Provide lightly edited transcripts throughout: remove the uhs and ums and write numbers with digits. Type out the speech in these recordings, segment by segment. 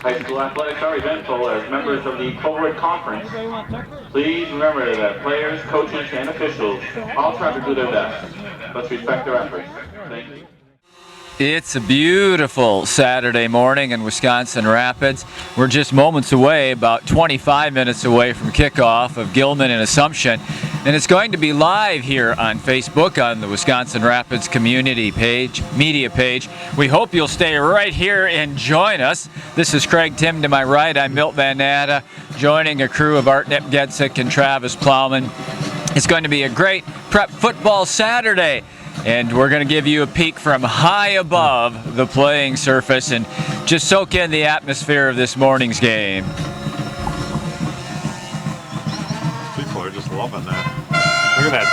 High school athletics are eventful as members of the Cohort Conference. Please remember that players, coaches, and officials all try to do their best. Let's respect their efforts. Thank you. It's a beautiful Saturday morning in Wisconsin Rapids. We're just moments away, about 25 minutes away from kickoff of Gilman and Assumption. And it's going to be live here on Facebook on the Wisconsin Rapids community page, media page. We hope you'll stay right here and join us. This is Craig Tim to my right. I'm Milt Van Natta, joining a crew of Art Nepgetzik and Travis Plowman. It's going to be a great prep football Saturday. And we're going to give you a peek from high above the playing surface and just soak in the atmosphere of this morning's game. People are just loving that. Look at that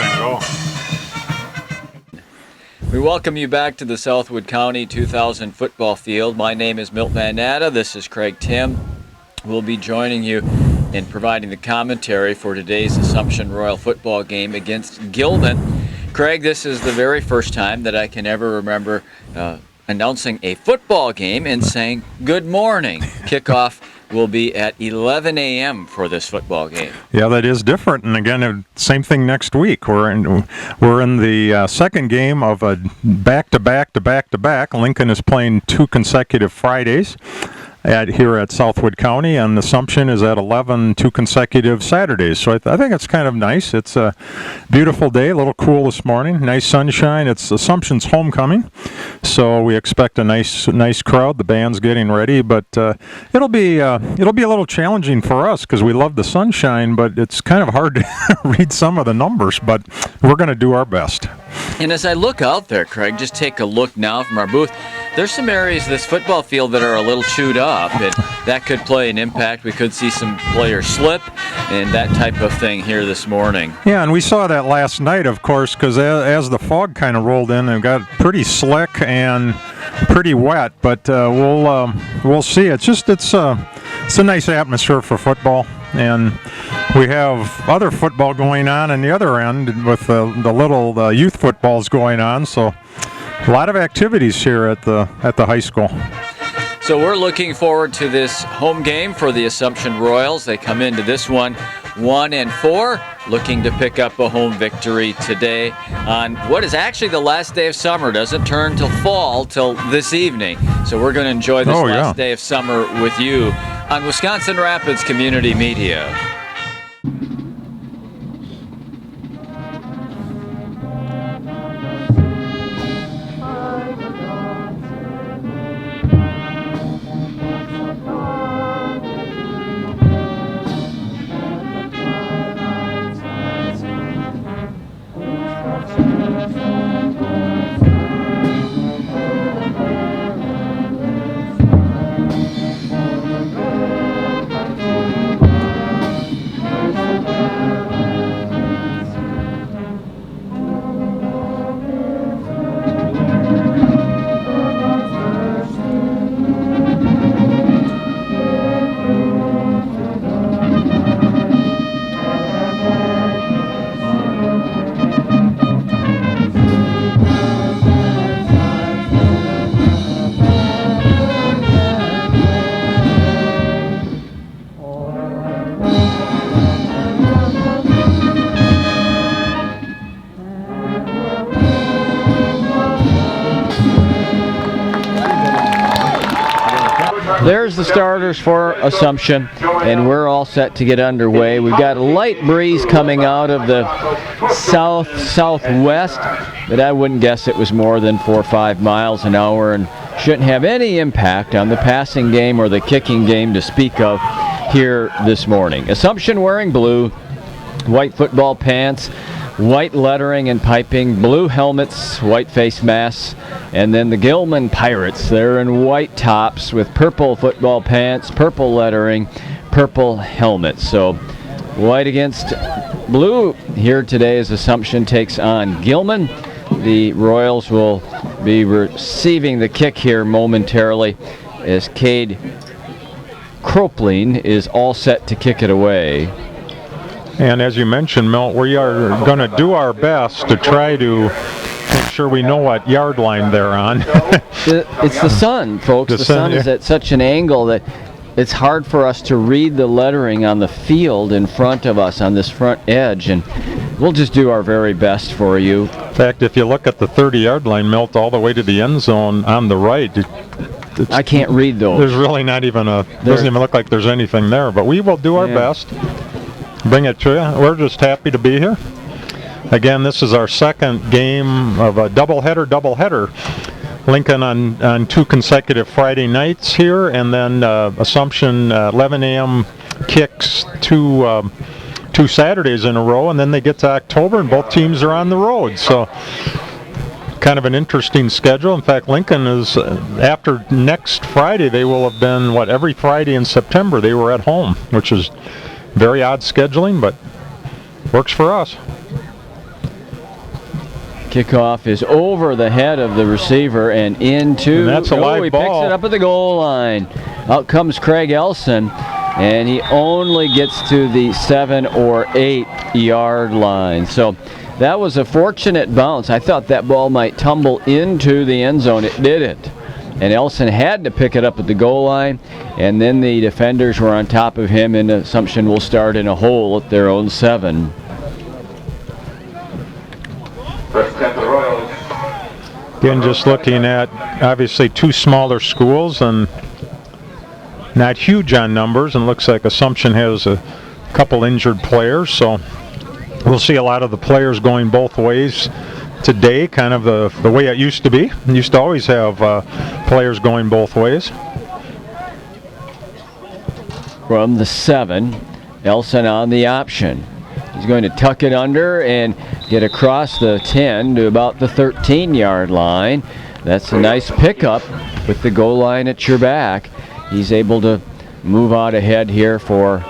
thing go. We welcome you back to the Southwood County 2000 football field. My name is Milt Van Natta. This is Craig Tim. We'll be joining you in providing the commentary for today's Assumption Royal football game against Gilman. Craig, this is the very first time that I can ever remember announcing a football game and saying good morning. Kickoff will be at 11 a.m. for this football game. Yeah, that is different. And again, same thing next week. We're in the second game of a back-to-back. Lincoln is playing 2 consecutive Fridays here at Southwood County, and Assumption is at 11 2 consecutive Saturdays. So I think it's kind of nice. It's a beautiful day, a little cool this morning, nice sunshine. It's Assumption's homecoming, so we expect a nice crowd. The band's getting ready, but it'll be a little challenging for us because we love the sunshine, but it's kind of hard to read some of the numbers. But we're going to do our best. And as I look out there, Craig, just take a look now from our booth. There's some areas of this football field that are a little chewed up, and that could play an impact. We could see some players slip and that type of thing here this morning. Yeah, and we saw that last night, of course, because as the fog kind of rolled in, it got pretty slick and pretty wet. But we'll see. It's a nice atmosphere for football, and we have other football going on the other end with the little youth footballs going on. So a lot of activities here at the high school. So we're looking forward to this home game for the Assumption Royals. They come into this one 1-4, looking to pick up a home victory today on what is actually the last day of summer. Doesn't turn till fall till this evening. So we're going to enjoy this last day of summer with you on Wisconsin Rapids Community Media. There's the starters for Assumption, and we're all set to get underway. We've got a light breeze coming out of the south-southwest, but I wouldn't guess it was more than 4 or 5 miles an hour and shouldn't have any impact on the passing game or the kicking game to speak of here this morning. Assumption wearing blue, white football pants, white lettering and piping, blue helmets, white face masks, and then the Gilman Pirates, they're in white tops with purple football pants, purple lettering, purple helmets. So white against blue here today as Assumption takes on Gilman. The Royals will be receiving the kick here momentarily as Cade Kropling is all set to kick it away. And as you mentioned, Milt, we are going to do our best to try to make sure we know what yard line they're on. It's the sun, folks. The sun is at such an angle that it's hard for us to read the lettering on the field in front of us on this front edge, and we'll just do our very best for you. In fact, if you look at the 30-yard line, Milt, all the way to the end zone on the right, I can't read those. There's really not even doesn't even look like there's anything there, but we will do our best. Bring it to you. We're just happy to be here. Again, this is our second game of a doubleheader. Lincoln on 2 consecutive Friday nights here, and then Assumption 11 a.m. kicks 2 Saturdays in a row, and then they get to October and both teams are on the road. So kind of an interesting schedule. In fact, Lincoln is, after next Friday, they will have been, every Friday in September they were at home, which is very odd scheduling, but works for us. Kickoff is over the head of the receiver and into. And that's a live he ball. Picks it up at the goal line. Out comes Craig Elson, and he only gets to the 7 or 8 yard line. So that was a fortunate bounce. I thought that ball might tumble into the end zone. It didn't. And Elson had to pick it up at the goal line, and then the defenders were on top of him, and Assumption will start in a hole at their own 7. Again, just looking at obviously 2 smaller schools and not huge on numbers, and looks like Assumption has a couple injured players, so we'll see a lot of the players going both ways today, kind of the way it used to be. It used to always have players going both ways. From the 7, Elson on the option. He's going to tuck it under and get across the 10 to about the 13-yard line. That's a nice pickup with the goal line at your back. He's able to move out ahead here for,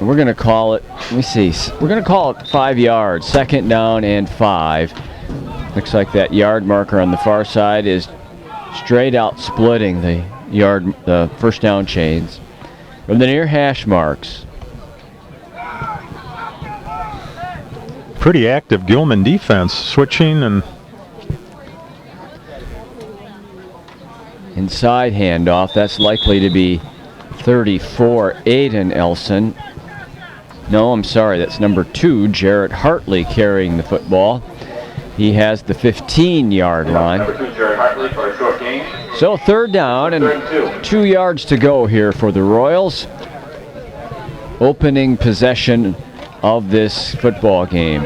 we're going to call it, let me see, we're going to call it 5 yards, 2nd down and 5. Looks like that yard marker on the far side is straight out splitting the first down chains. From the near hash marks. Pretty active Gilman defense, switching and inside handoff. That's likely to be 34, Aiden Elson. No, I'm sorry, that's number 2, Jarrett Hartley carrying the football. He has the 15-yard line. Number 2, Jarrett Hartley for a short gain. So 3rd down and 2 yards to go here for the Royals. Opening possession of this football game.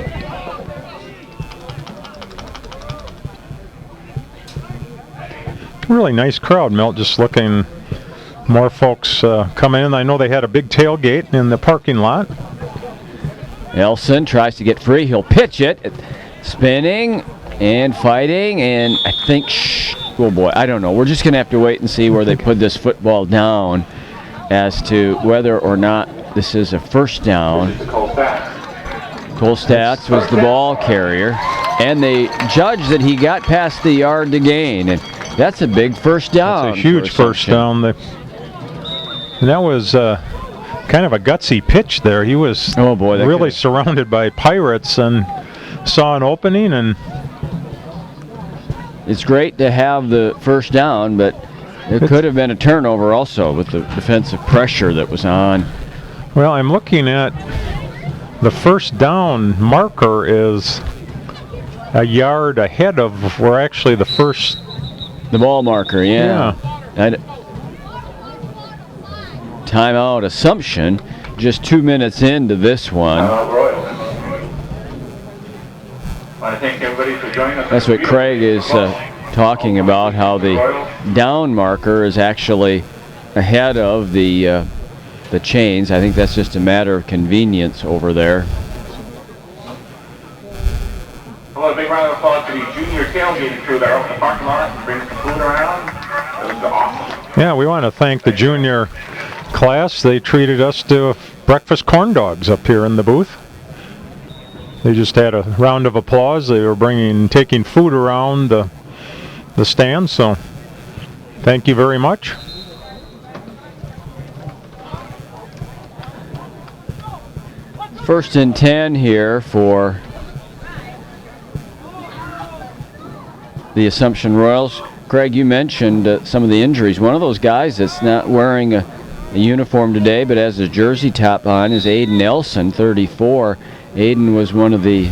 Really nice crowd, Milt, just looking, more folks coming in. I know they had a big tailgate in the parking lot. Elson tries to get free. He'll pitch it. Spinning and fighting, and I think, oh boy, I don't know. We're just going to have to wait and see where they put this football down as to whether or not this is a first down. Cole Stats was the ball carrier, and they judged that he got past the yard to gain, and that's a big first down. That's a huge first down. And that was kind of a gutsy pitch there. He was really surrounded by Pirates and saw an opening, and it's great to have the first down, but it could have been a turnover also with the defensive pressure that was on. Well, I'm looking at the first down marker is a yard ahead of where actually the first... The ball marker, yeah. Timeout Assumption, just 2 minutes into this one. Want to thank everybody for joining us. That's what Craig is talking about, how the down marker is actually ahead of the chains. I think that's just a matter of convenience over there. Well, a big round of applause to the junior tailgating crew that are out in the parking lot and bring some food around. That was awesome. Yeah, we want to thank the junior class. They treated us to breakfast corn dogs up here in the booth. They just had a round of applause. They were taking food around the stand, so thank you very much. First and 10 here for the Assumption Royals. Craig, you mentioned some of the injuries. One of those guys that's not wearing a uniform today but has a jersey top on is Aiden Nelson, 34. Aiden was one of the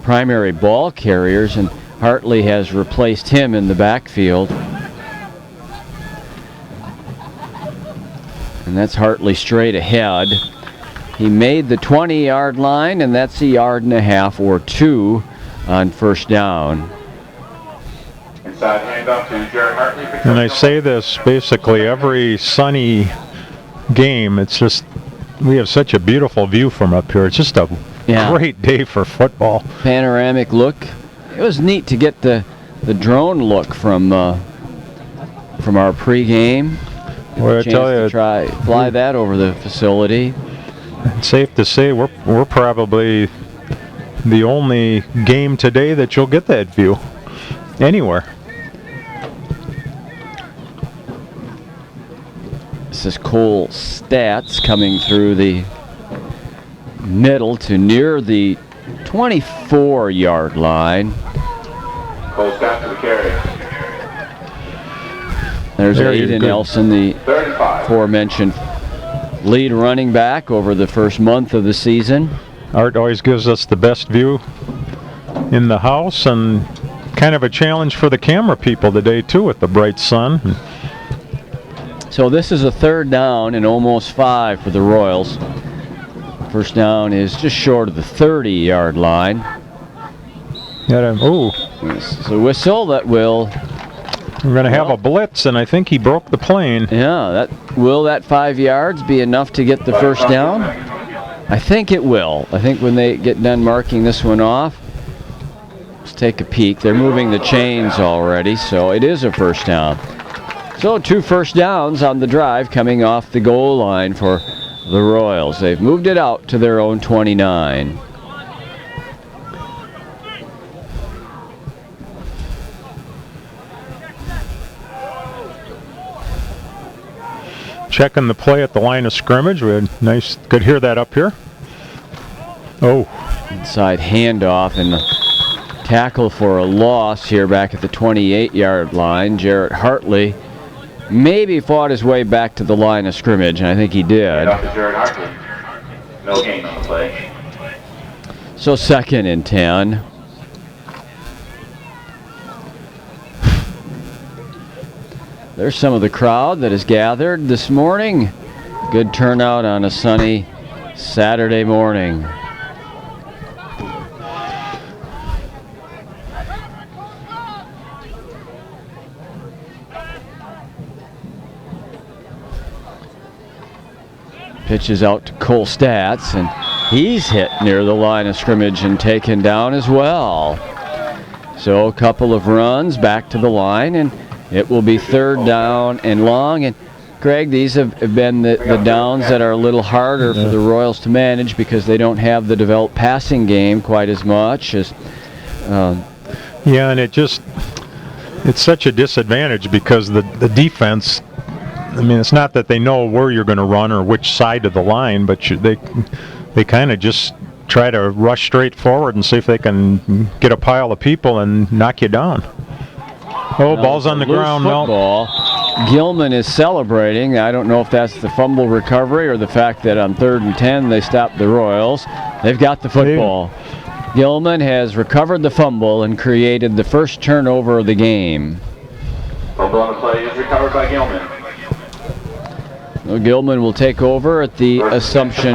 primary ball carriers, and Hartley has replaced him in the backfield. And that's Hartley straight ahead. He made the 20-yard line, and that's a yard and a half or two on first down. Inside handoff to Jared Hartley. And I say this basically every sunny game. It's just, we have such a beautiful view from up here. It's just a great day for football. Panoramic look. It was neat to get the drone look from our pregame. Well, I tell you, fly that over the facility. It's safe to say we're probably the only game today that you'll get that view anywhere. This is Cole Stats coming through the middle to near the 24-yard line. Cole Stats to the carry. There's Aiden Nelson, the 35. aforementioned lead running back over the first month of the season. Art always gives us the best view in the house, and kind of a challenge for the camera people today too with the bright sun. So this is a third down and almost 5 for the Royals. First down is just short of the 30-yard line. It's a whistle that will... We're going to have a blitz, and I think he broke the plane. Yeah, will that 5 yards be enough to get the first down? I think it will. I think when they get done marking this one off, let's take a peek. They're moving the chains already, so it is a first down. So 2 first downs on the drive coming off the goal line for the Royals. They've moved it out to their own 29. Checking the play at the line of scrimmage. We had could hear that up here. Inside handoff and tackle for a loss here back at the 28-yard line. Jarrett Hartley maybe fought his way back to the line of scrimmage, and I think he did. Jared Hartley. No gain on the play. So 2nd and 10. There's some of the crowd that has gathered this morning. Good turnout on a sunny Saturday morning. Pitches out to Cole Stats, and he's hit near the line of scrimmage and taken down as well. So a couple of runs back to the line, and it will be 3rd down and long. And Greg, these have been the downs that are a little harder for the Royals to manage because they don't have the developed passing game quite as much as. Yeah, and it's such a disadvantage because the defense. I mean, it's not that they know where you're going to run or which side of the line, but they kind of just try to rush straight forward and see if they can get a pile of people and knock you down. Ball's on the ground now. Gilman is celebrating. I don't know if that's the fumble recovery or the fact that on 3rd and 10 they stopped the Royals. They've got the football. Gilman has recovered the fumble and created the first turnover of the game. Fumble on the play is recovered by Gilman. Well, Gilman will take over at the Assumption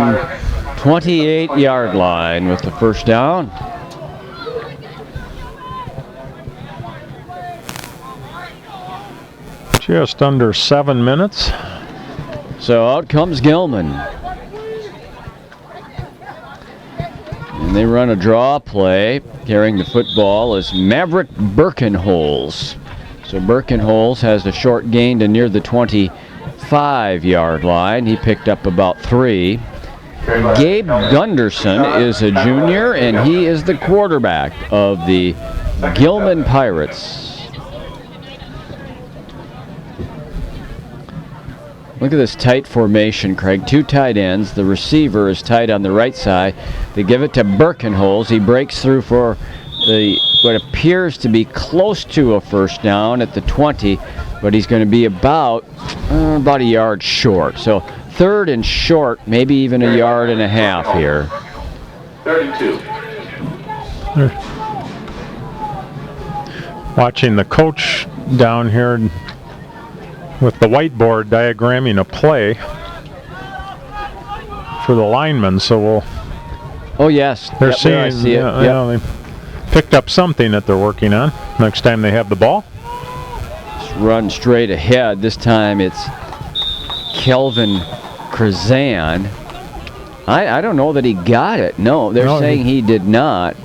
28-yard line with the first down. Just under 7 minutes. So out comes Gilman. And they run a draw play. Carrying the football is Maverick Birkenholz. So Birkenholz has a short gain to near the 25-yard line. He picked up about 3. Gabe Gunderson is a junior, and he is the quarterback of the Gilman Pirates. Look at this tight formation, Craig. 2 tight ends. The receiver is tight on the right side. They give it to Birkenholz. He breaks through for what appears to be close to a first down at the 20, but he's going to be about a yard short. So 3rd and short, maybe even a yard and a half here. 32. Watching the coach down here with the whiteboard diagramming a play for the linemen, so we'll. Oh yes, they're yep, seeing. I see it. You know, they picked up something that they're working on. Next time they have the ball, Just run straight ahead. This time it's Kelvin Krazan. I don't know that he got it. No, they're saying he did not.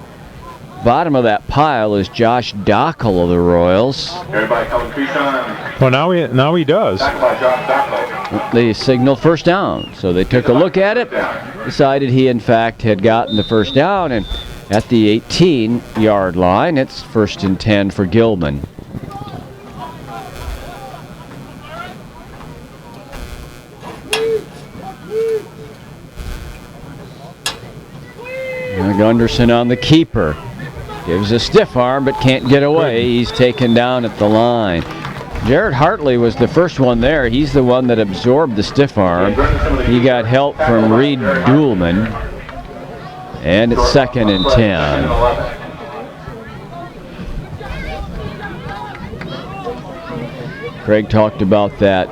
Bottom of that pile is Josh Dockel of the Royals. Everybody coming Keyshawn. well now he does. Back by Josh Dockel. They signaled first down, so they took a look at it, decided he in fact had gotten the first down, and at the 18-yard line, it's 1st and 10 for Gilman. Gunderson on the keeper. Gives a stiff arm, but can't get away. He's taken down at the line. Jared Hartley was the first one there. He's the one that absorbed the stiff arm. He got help from Reed Duhlman. And it's 2nd and 10. Craig talked about that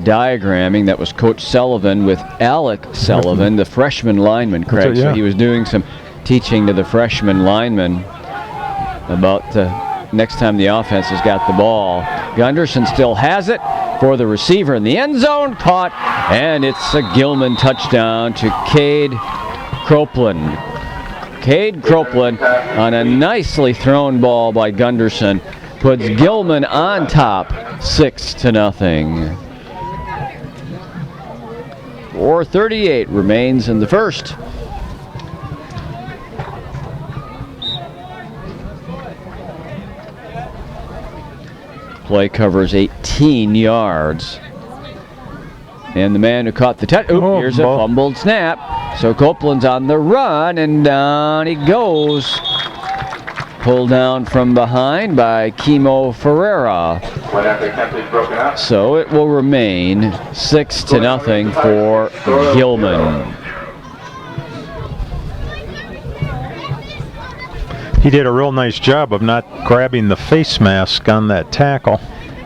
diagramming. That was Coach Sullivan with Alec Sullivan, the freshman lineman, Craig. So he was doing some teaching to the freshman lineman about next time the offense has got the ball. Gunderson still has it for the receiver in the end zone. Caught, and it's a Gilman touchdown to Cade Cropeland. Cade Cropeland on a nicely thrown ball by Gunderson puts Gilman on top, 6-0. 4:38 remains in the first. Play covers 18 yards. And the man who caught the here's a fumbled snap. So Copeland's on the run, and down he goes. Pulled down from behind by Kimo Ferreira. So it will remain 6-0 for Gilman. He did a real nice job of not grabbing the face mask on that tackle.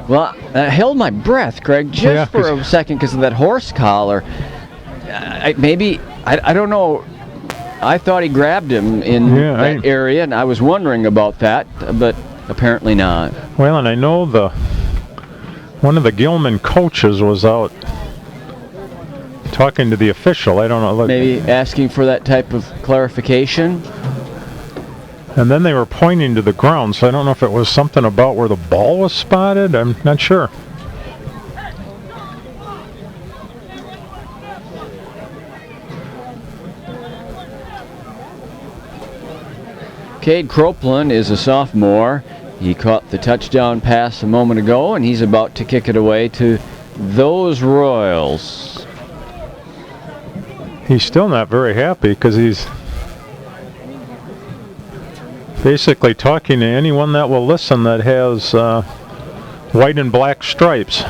Well, I held my breath, Craig, just for a second because of that horse collar. I don't know. I thought he grabbed him in that area, and I was wondering about that, but apparently not. Well, and I know one of the Gilman coaches was out talking to the official. I don't know. Maybe asking for that type of clarification. And then they were pointing to the ground, so I don't know if it was something about where the ball was spotted. I'm not sure. Cade Cropeland is a sophomore. He caught the touchdown pass a moment ago, and he's about to kick it away to those Royals. He's still not very happy because he's basically talking to anyone that will listen that has white and black stripes.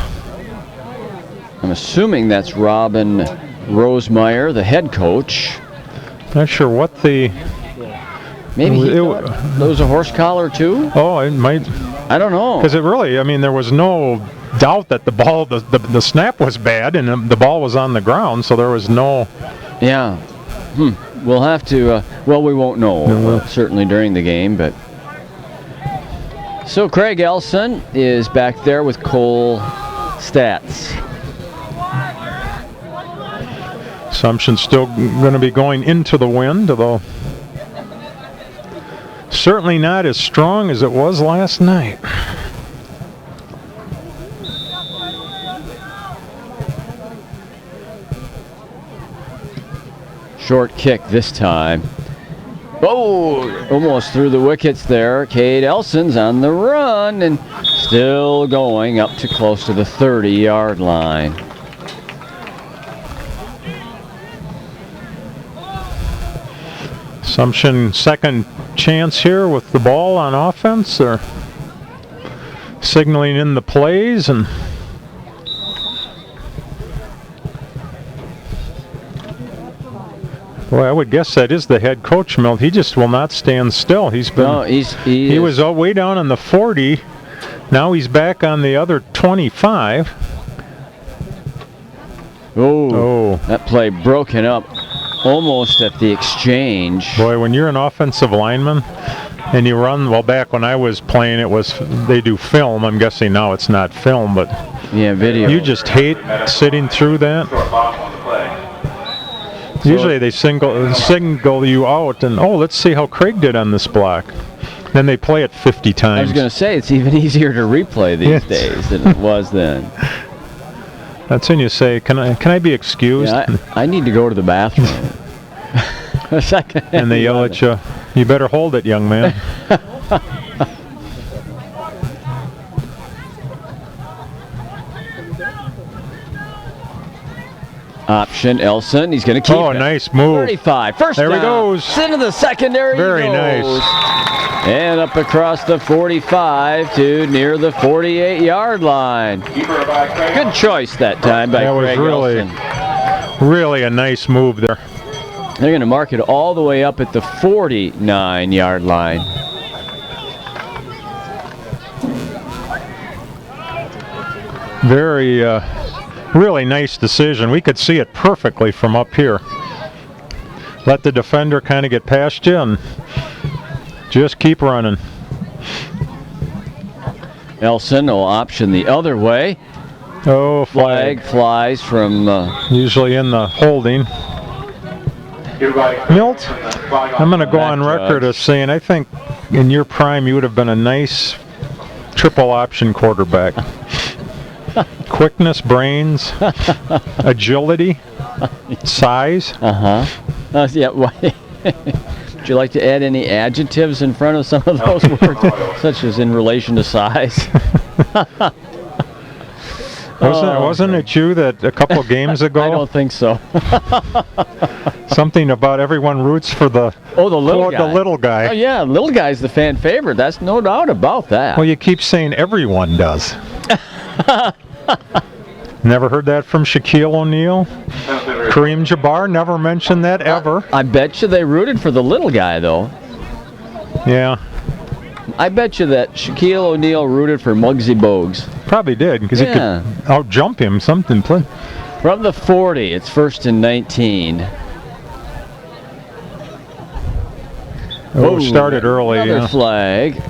I'm assuming that's Robin Rosemeyer, the head coach. Not sure what the... Maybe he thought there was a horse collar too? Oh, it might. I don't know. Because it really, there was no doubt that the ball, the snap was bad and the ball was on the ground, so there was no... Yeah. We'll have to, we won't know, certainly during the game, but... So Craig Elson is back there with Cole Stats. Assumption's still going to be going into the wind, although certainly not as strong as it was last night. Short kick this time. Oh, almost through the wickets there. Cade Elson's on the run and still going up to close to the 30-yard line. Assumption second chance here with the ball on offense, or signaling in the plays, and boy, I would guess that is the head coach, Milt. He just will not stand still. He's been. No, he was way down on the 40. Now he's back on the other 25. Oh, that play broken up almost at the exchange. Boy, when you're an offensive lineman and you run, well, back when I was playing, they do film. I'm guessing now it's not film, but yeah, video. You just hate sitting through that. Usually they single you out, and let's see how Craig did on this block. Then they play it 50 times. I was going to say, it's even easier to replay these days than it was then. That's when you say, can I be excused? Yeah, I need to go to the bathroom. And they yell at you, you better hold it, young man. Option, Elson. He's going to keep it. Nice move. 35. First there down. He goes. Into the secondary. Very nice. And up across the 45 to near the 48-yard line. Good choice that time by Craig Elson. Really a nice move there. They're going to mark it all the way up at the 49-yard line. Very, really nice decision. We could see it perfectly from up here. Let the defender kind of get past you and just keep running. Elson will option the other way. Flag flies from... usually in the holding. Milt, I'm going to go on record as saying I think in your prime you would have been a nice triple option quarterback. Quickness, brains, agility, size. Yeah. Would you like to add any adjectives in front of some of those words, such as in relation to size? Wasn't it you that a couple of games ago? I don't think so. Something about everyone roots for the little guy. The little guy. Oh yeah, little guy's the fan favorite. That's no doubt about that. Well, you keep saying everyone does. Never heard that from Shaquille O'Neal? Kareem Jabbar never mentioned that ever. I bet you they rooted for the little guy, though. Yeah. I bet you that Shaquille O'Neal rooted for Muggsy Bogues. Probably did, because he could out-jump him, something. From the 40, it's 1st and 19. Started early. Another flag.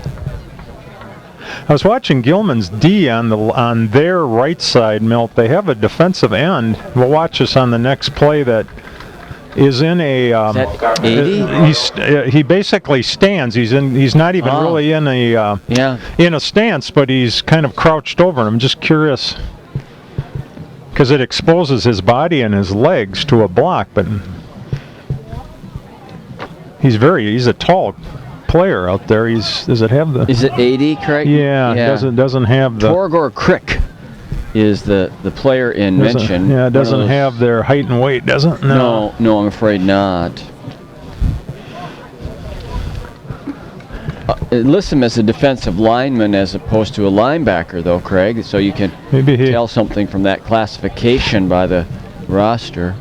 I was watching Gilman's D on their right side, Milt. They have a defensive end. We'll watch this on the next play that is in a. Is that 80? He basically stands. He's not even really in a stance, but he's kind of crouched over. I'm just curious because it exposes his body and his legs to a block, but he's a tall player out there. Does it have the? Is it 80, Craig? Yeah. Doesn't have the. Torgor Crick is the player in mention. Yeah, it doesn't have their height and weight, does it? No, I'm afraid not. List him as a defensive lineman as opposed to a linebacker, though, Craig, so you can tell something from that classification by the roster.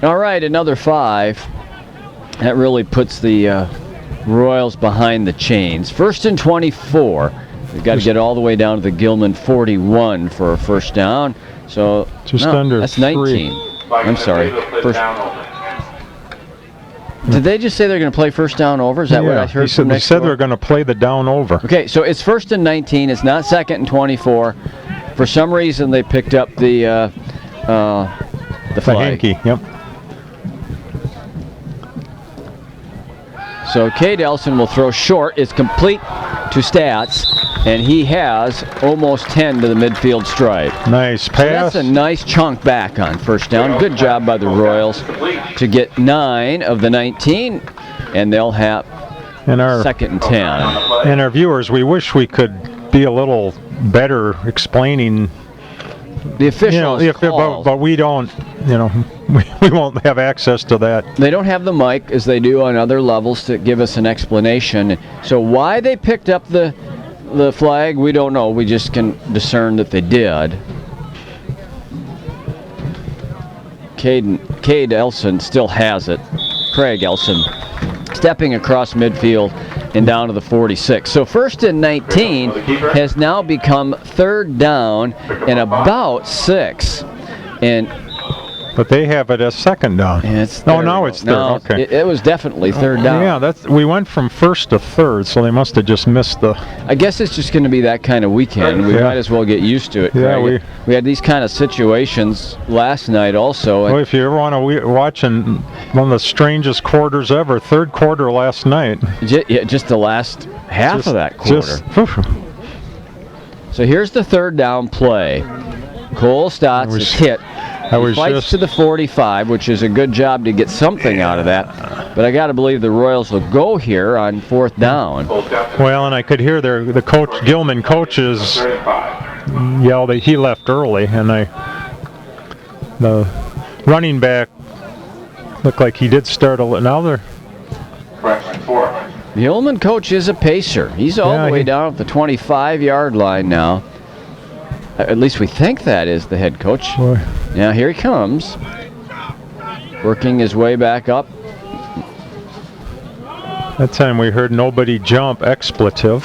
All right, another 5. That really puts the Royals behind the chains. 1st and 24. We've got to get all the way down to the Gilman 41 for a first down. So under that's 19. I'm sorry. Did they just say they're going to play first down over? Is that what I heard? They said they're going to play the down over. Okay, so it's 1st and 19. It's not 2nd and 24. For some reason, they picked up the flag. Hanky, yep. So Cade Elson will throw short. It's complete to Stats, and he has almost 10 to the midfield stripe. Nice pass. So that's a nice chunk back on first down. Good job by the Royals to get 9 of the 19, and they'll have 2nd and 10. And our viewers, we wish we could be a little better explaining the officials but we don't, we won't have access to that. They don't have the mic as they do on other levels to give us an explanation. So why they picked up the flag, we don't know. We just can discern that they did. Cade Elson still has it. Craig Elson stepping across midfield and down to the 46. So 1st and 19 has now become 3rd down and about 6. But they have it as 2nd down. Now it's 3rd. No, okay. It was definitely 3rd down. Yeah, we went from 1st to 3rd, so they must have just missed the. I guess it's just going to be that kind of weekend. We might as well get used to it. Yeah, Craig. We had these kind of situations last night also. Well, if you ever want to watch in one of the strangest quarters ever, 3rd quarter last night. Just the last half of that quarter. So here's the 3rd down play. Cole Stotts is hit. He fights to the 45, which is a good job to get something out of that. But I got to believe the Royals will go here on 4th down. Well, and I could hear the coach, Gilman coaches yell that he left early, and the running back looked like he did start a little. Now they're. Gilman coach is a pacer. He's all the way down at the 25-yard line now. At least we think that is the head coach. Boy. Now here he comes, working his way back up. That time we heard nobody jump, expletive.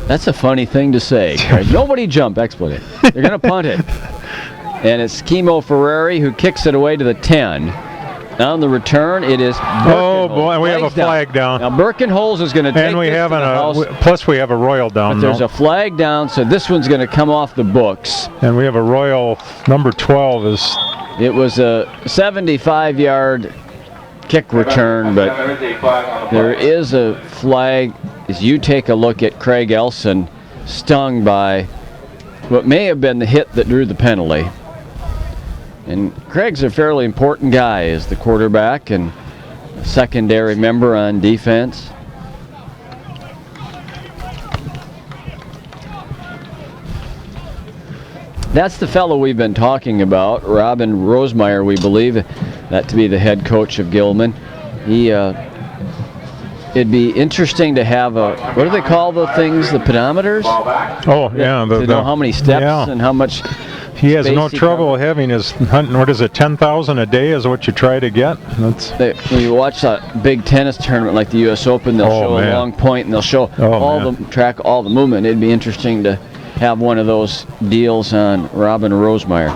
That's a funny thing to say, Craig. Nobody jump, expletive. They're going to punt it. And it's Kimo Ferrari who kicks it away to the 10. On the return, it is Oh boy, we have a flag down. Now Birkenholz is going to take and we this have to the house. Plus we have a Royal down. But there's a flag down, so this one's going to come off the books. And we have a Royal, number 12 is. It was a 75-yard kick return, but there is a flag as you take a look at Craig Elson, stung by what may have been the hit that drew the penalty. And Craig's a fairly important guy as the quarterback and a secondary member on defense. That's the fellow we've been talking about, Robin Rosemeyer, we believe that to be the head coach of Gilman. It'd be interesting to have what do they call the things, the pedometers? Oh, yeah. To know how many steps and how much. He has no trouble having his hunting. What is it, 10,000 a day is what you try to get? When you watch a big tennis tournament like the U.S. Open, they'll show a long point and they'll show track all the movement. It'd be interesting to have one of those deals on Robin Rosemeyer.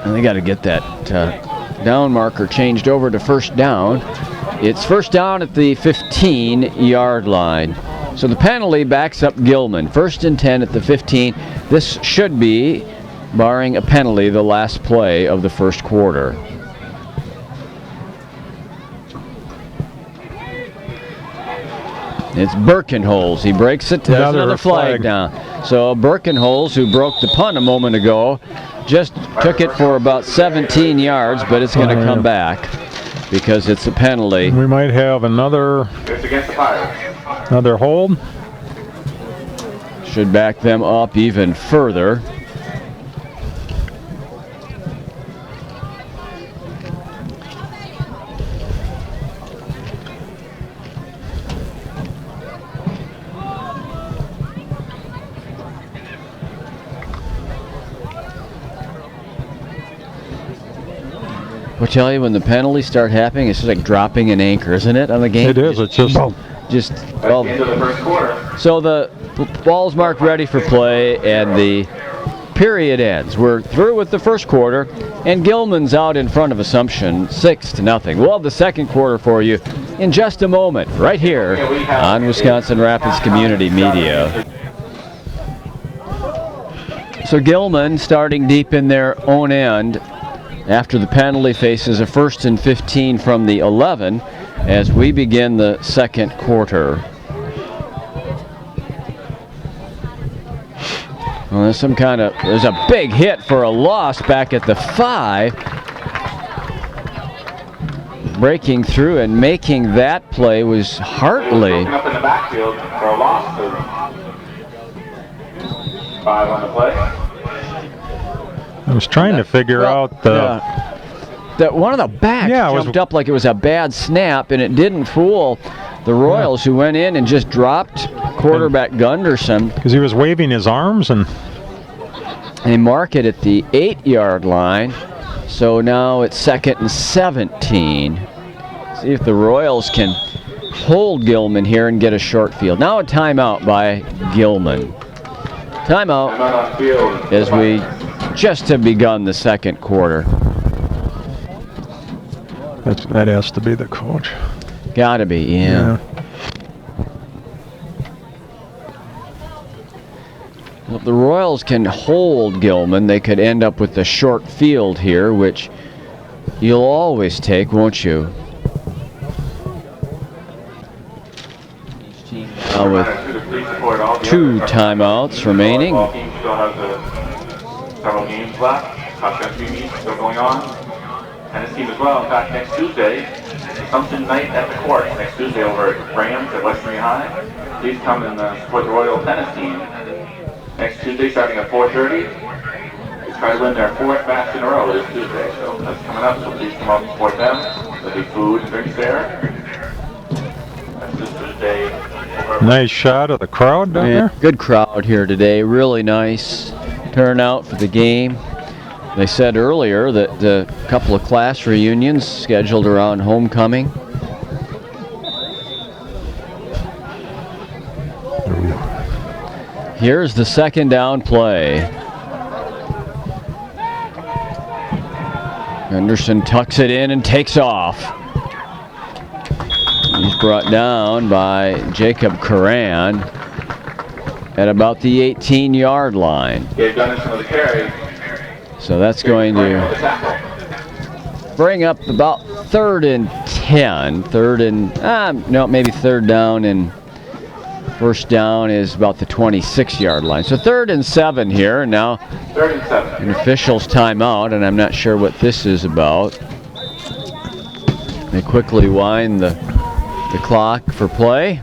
And they got to get that down marker changed over to 1st down. It's 1st down at the 15-yard line. So the penalty backs up Gilman. 1st and 10 at the 15. This should be, barring a penalty, the last play of the 1st quarter. It's Birkenholz. He breaks it. There's another flag down. So Birkenholz, who broke the punt a moment ago, just took it for about 17 yards, but it's going to come back because it's a penalty. We might have another hold. Should back them up even further. I'll tell you, when the penalties start happening, it's just like dropping an anchor, isn't it, on the game? It is. It's just into the first quarter. So the ball's marked ready for play, and the period ends. We're through with the first quarter, and Gilman's out in front of Assumption, 6-0. We'll have the second quarter for you in just a moment, right here on Wisconsin Rapids Community Media. So Gilman starting deep in their own end after the penalty, faces a 1st and 15 from the 11 as we begin the second quarter. Well, there's a big hit for a loss back at the 5. breaking through and making that play was Hartley. Up in the backfield for a loss. 5 on the play. I was trying to figure out that one of the backs jumped up like it was a bad snap, and it didn't fool the Royals, who went in and just dropped quarterback Gunderson. Because he was waving his arms, and they mark it at the 8-yard line. So now it's 2nd and 17. See if the Royals can hold Gilman here and get a short field. Now a timeout by Gilman. Timeout as we just have begun the second quarter. that has to be the coach. Gotta be, yeah. Well, if the Royals can hold Gilman, they could end up with the short field here, which you'll always take, won't you? With 2 timeouts remaining. Several games left. Cross-country meets still going on. Tennis team as well. In fact, next Tuesday, Assumption night at the court. Next Tuesday over at Rams at Western High. Please come and support the Royal tennis team. Next Tuesday, starting at 4:30. They try to win their 4th match in a row this Tuesday. So that's coming up. So please come out and support them. There'll be food and drinks there. That's this Tuesday. Nice shot of the crowd down there. Good crowd here today. Really nice turnout for the game. They said earlier that a couple of class reunions scheduled around homecoming. Here's the second down play. Henderson tucks it in and takes off. He's brought down by Jacob Curran at about the 18-yard line. Gave Gunderson with a carry. So that's going to bring up about 3rd and 10. Maybe 3rd down, and 1st down is about the 26-yard line. So 3rd and 7 here, and now 3rd and 7. An official's timeout, and I'm not sure what this is about. They quickly wind the clock for play.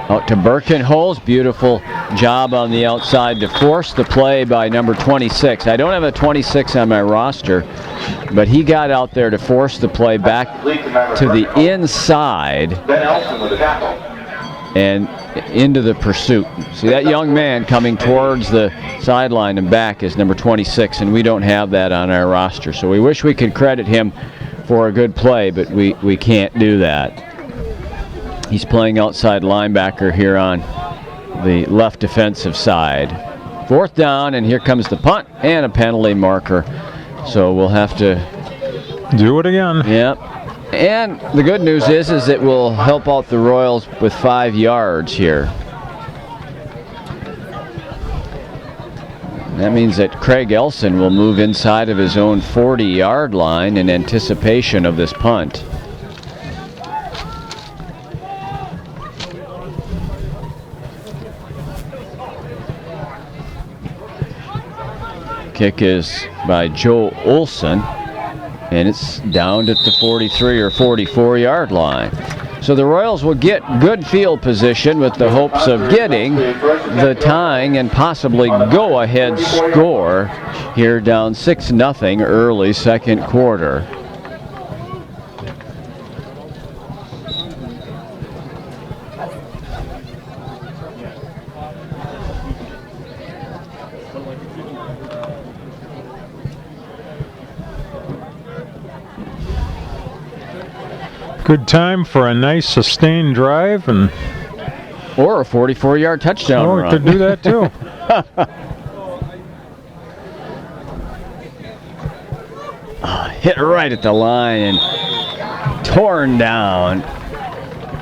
Out to Birkenholz. Beautiful job on the outside to force the play by number 26. I don't have a 26 on my roster, but he got out there to force the play back to the inside and into the pursuit. See that young man coming towards the sideline and back is number 26, and we don't have that on our roster. So we wish we could credit him for a good play, but we can't do that. He's playing outside linebacker here on the left defensive side. 4th down, and here comes the punt and a penalty marker. So we'll have to do it again. Yep. And the good news is it will help out the Royals with 5 yards here. That means that Craig Elson will move inside of his own 40-yard line in anticipation of this punt. Kick is by Joe Olson, and it's down at the 43 or 44-yard line. So the Royals will get good field position with the hopes of getting the tying and possibly go-ahead score here, down 6-0 early second quarter. Good time for a nice sustained drive, and or a 44-yard touchdown run. Could do that too. Hit right at the line and torn down.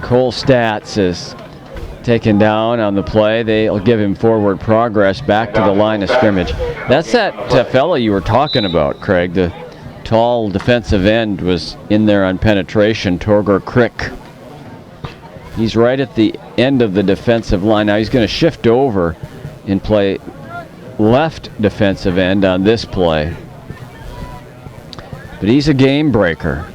Cole Stats is taken down on the play. They'll give him forward progress back to the line of scrimmage. That's that fella you were talking about, Craig. The tall defensive end was in there on penetration, Torgor Crick. He's right at the end of the defensive line. Now he's going to shift over and play left defensive end on this play. but he's a game breaker.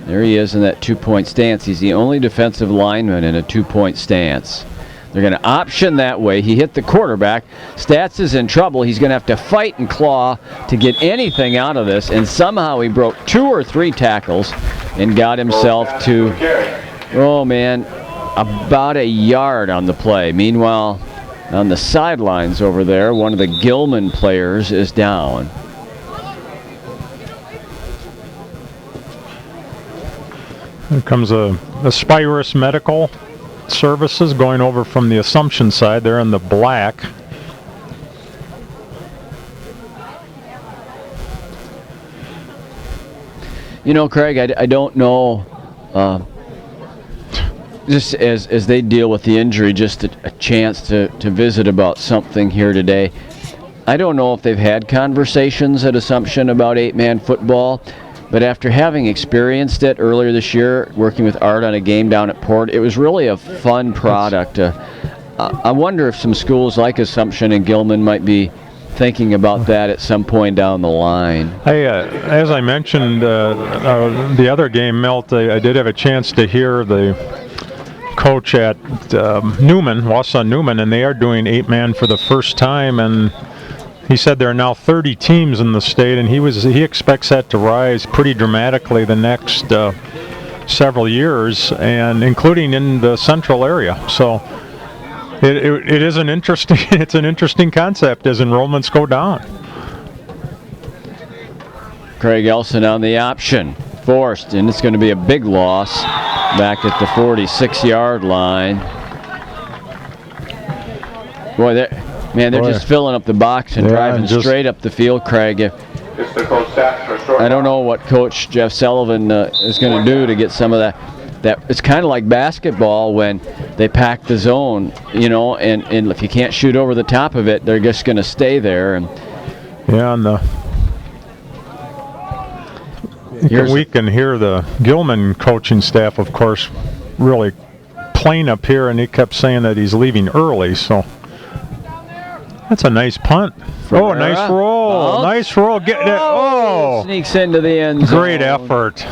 There he is in that 2-point stance. He's the only defensive lineman in a 2-point stance. They're going to option that way. He hit the quarterback. Stats is in trouble. He's going to have to fight and claw to get anything out of this, and somehow he broke 2 or 3 tackles and got himself to, oh man, about a yard on the play. Meanwhile, on the sidelines over there, one of the Gilman players is down. Here comes a Aspirus Medical Services going over from the Assumption side. They're in the black. You know, Craig, I don't know, just as they deal with the injury, just a chance to visit about something here today. I don't know if they've had conversations at Assumption about 8-man football, but after having experienced it earlier this year, working with Art on a game down at Port, it was really a fun product. I wonder if some schools like Assumption and Gilman might be thinking about that at some point down the line. As I mentioned, the other game, Milt, I did have a chance to hear the coach at Newman, Wausau Newman, and they are doing 8-man for the first time, and he said there are now 30 teams in the state, and he expects that to rise pretty dramatically the next several years, and including in the central area. So it is an interesting it's an interesting concept as enrollments go down. Craig Elson on the option, forced, and it's going to be a big loss back at the 46-yard line. Boy, they're just filling up the box and driving straight up the field, Craig. I don't know what Coach Jeff Sullivan is going to do to get some of that. It's kind of like basketball when they pack the zone, you know, and if you can't shoot over the top of it, they're just going to stay there. And we can hear the Gilman coaching staff, of course, really playing up here, and he kept saying that he's leaving early, so. That's a nice punt. Oh, nice roll. Nice roll. Get it. Oh. Sneaks into the end zone. Great effort.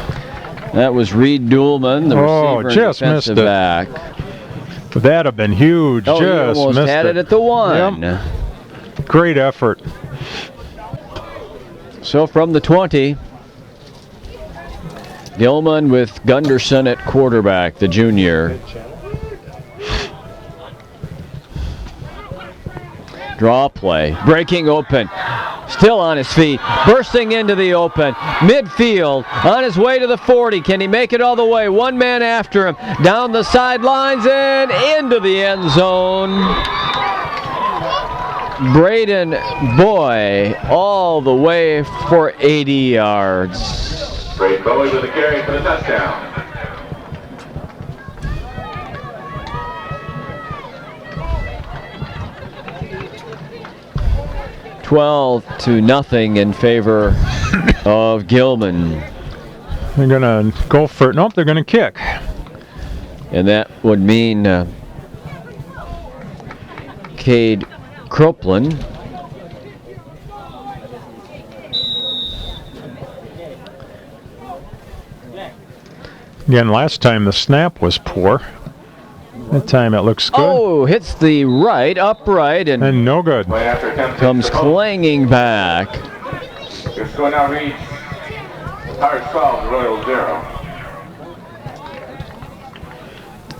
That was Reed Duhlman, the receiver just and missed defensive back. That'd have been huge. Oh, just he almost missed had it at the 1. Yep. Great effort. So from the 20, Gilman with Gunderson at quarterback, the junior. Draw play, breaking open, still on his feet, bursting into the open, midfield, on his way to the 40. Can he make it all the way? One man after him, down the sidelines and into the end zone. Braden Boy all the way for 80 yards. Braden Boy with a carry for the touchdown. 12-0 in favor of Gilman. They're going to go for it. Nope, they're going to kick. And that would mean Cade Croplin again. Last time the snap was poor. That time it looks good. Oh, hits the right, upright, and no good. Comes clanging back. Your score now reads 12, Royal 0.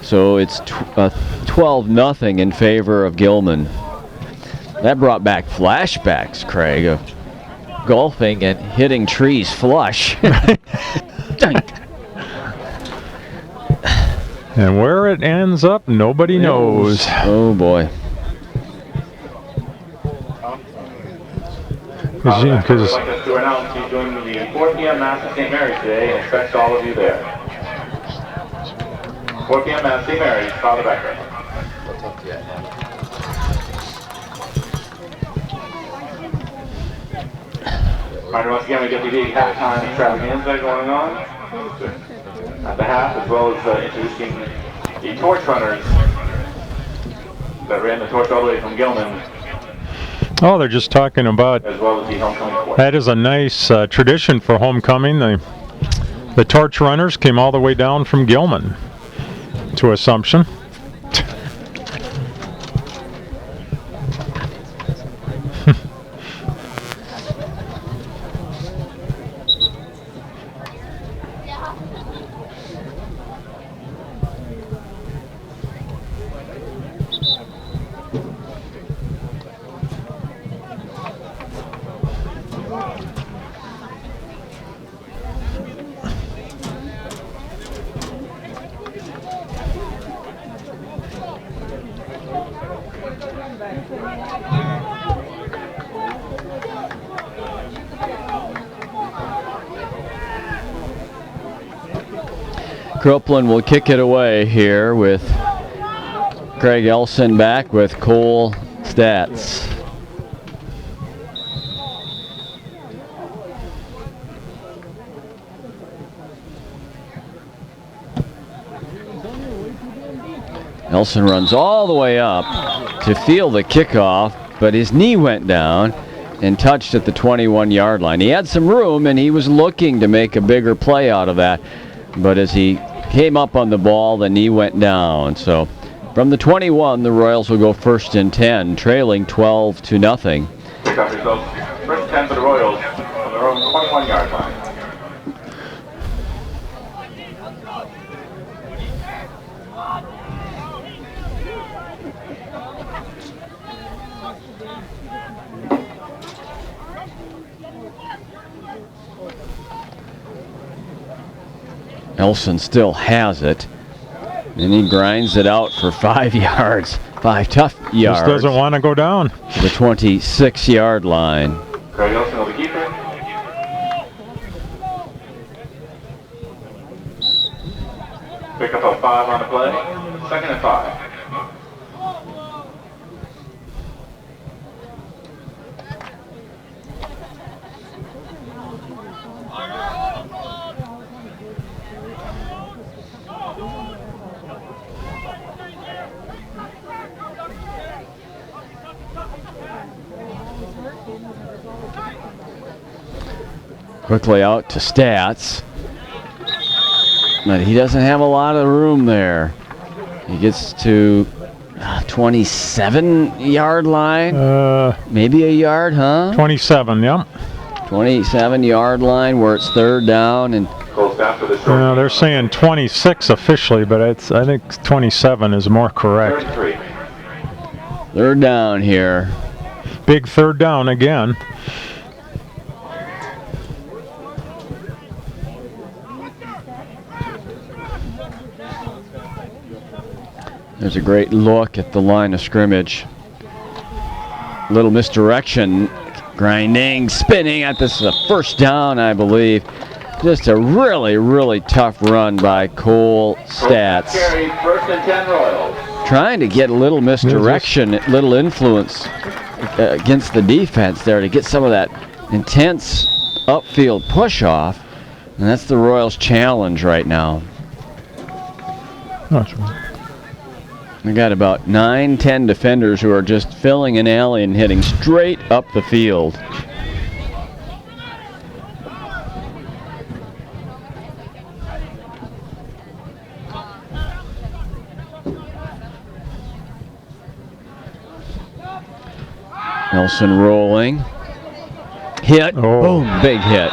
So it's 12-0 in favor of Gilman. That brought back flashbacks, Craig, of golfing and hitting trees flush. And where it ends up, nobody knows. Oh, boy. I'd like us to announce he's doing the 4 p.m. Mass at St. Mary's today and expects all of you there. 4 p.m. Mass, St. Mary's, Father Becker. All right, once again, we get the big halftime extravaganza going on at the half, as well as introducing the torch runners that ran the torch all the way from Gilman. Oh, they're just talking about, as well as the homecoming court. that is a nice tradition for homecoming. The torch runners came all the way down from Gilman to Assumption. Copeland will kick it away here with Craig Elson back with Cole Stats. Elson runs all the way up to field the kickoff, but his knee went down and touched at the 21-yard line. He had some room and he was looking to make a bigger play out of that, but as he came up on the ball, the knee went down. So from the 21, the Royals will go 1st and 10, trailing 12-0. Pick up yourself. 1st and 10 for the Royals on their own 21-yard line. Elson still has it, and he grinds it out for 5 yards. 5 tough yards. Just doesn't want to go down. The 26-yard line. Craig Elson will be keeper. Pick up a 5 on the play. 2nd and 5. Quickly out to Stats. But he doesn't have a lot of room there. He gets to 27-yard line. Maybe a yard, huh? 27, yeah. 27-yard line where it's 3rd down. And they're saying 26 officially, but I think 27 is more correct. 3rd down here. Big 3rd down again. There's a great look at the line of scrimmage. Little misdirection, grinding, spinning. This is a 1st down, I believe. Just a really, really tough run by Cole Stats. 1st and 10 Royals. Trying to get a little misdirection, little influence against the defense there to get some of that intense upfield push off. And that's the Royals' challenge right now. That's right. We got about 9-10 defenders who are just filling an alley and hitting straight up the field. Nelson rolling. Hit. Boom. Big hit.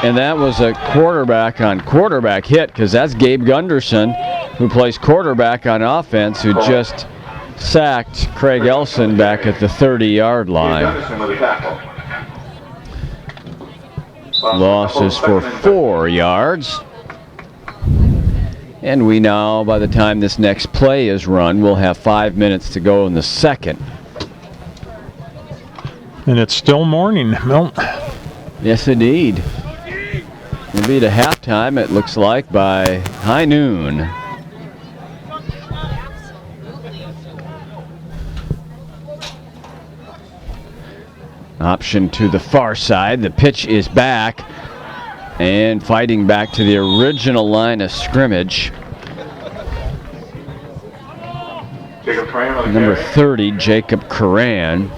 And that was a quarterback on quarterback hit, because that's Gabe Gunderson, who plays quarterback on offense, who just sacked Craig Elson back at the 30-yard line. Losses for 4 yards. And we now, by the time this next play is run, we'll have 5 minutes to go in the 2nd. And it's still morning. No. Yes, indeed. We'll be to halftime, it looks like, by high noon. Option to the far side. The pitch is back. And fighting back to the original line of scrimmage. Jacob Curran, Number 30, Jacob Curran.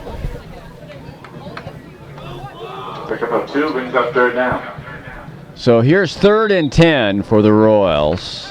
Pickup of 2 brings up 3rd down. So here's 3rd and 10 for the Royals.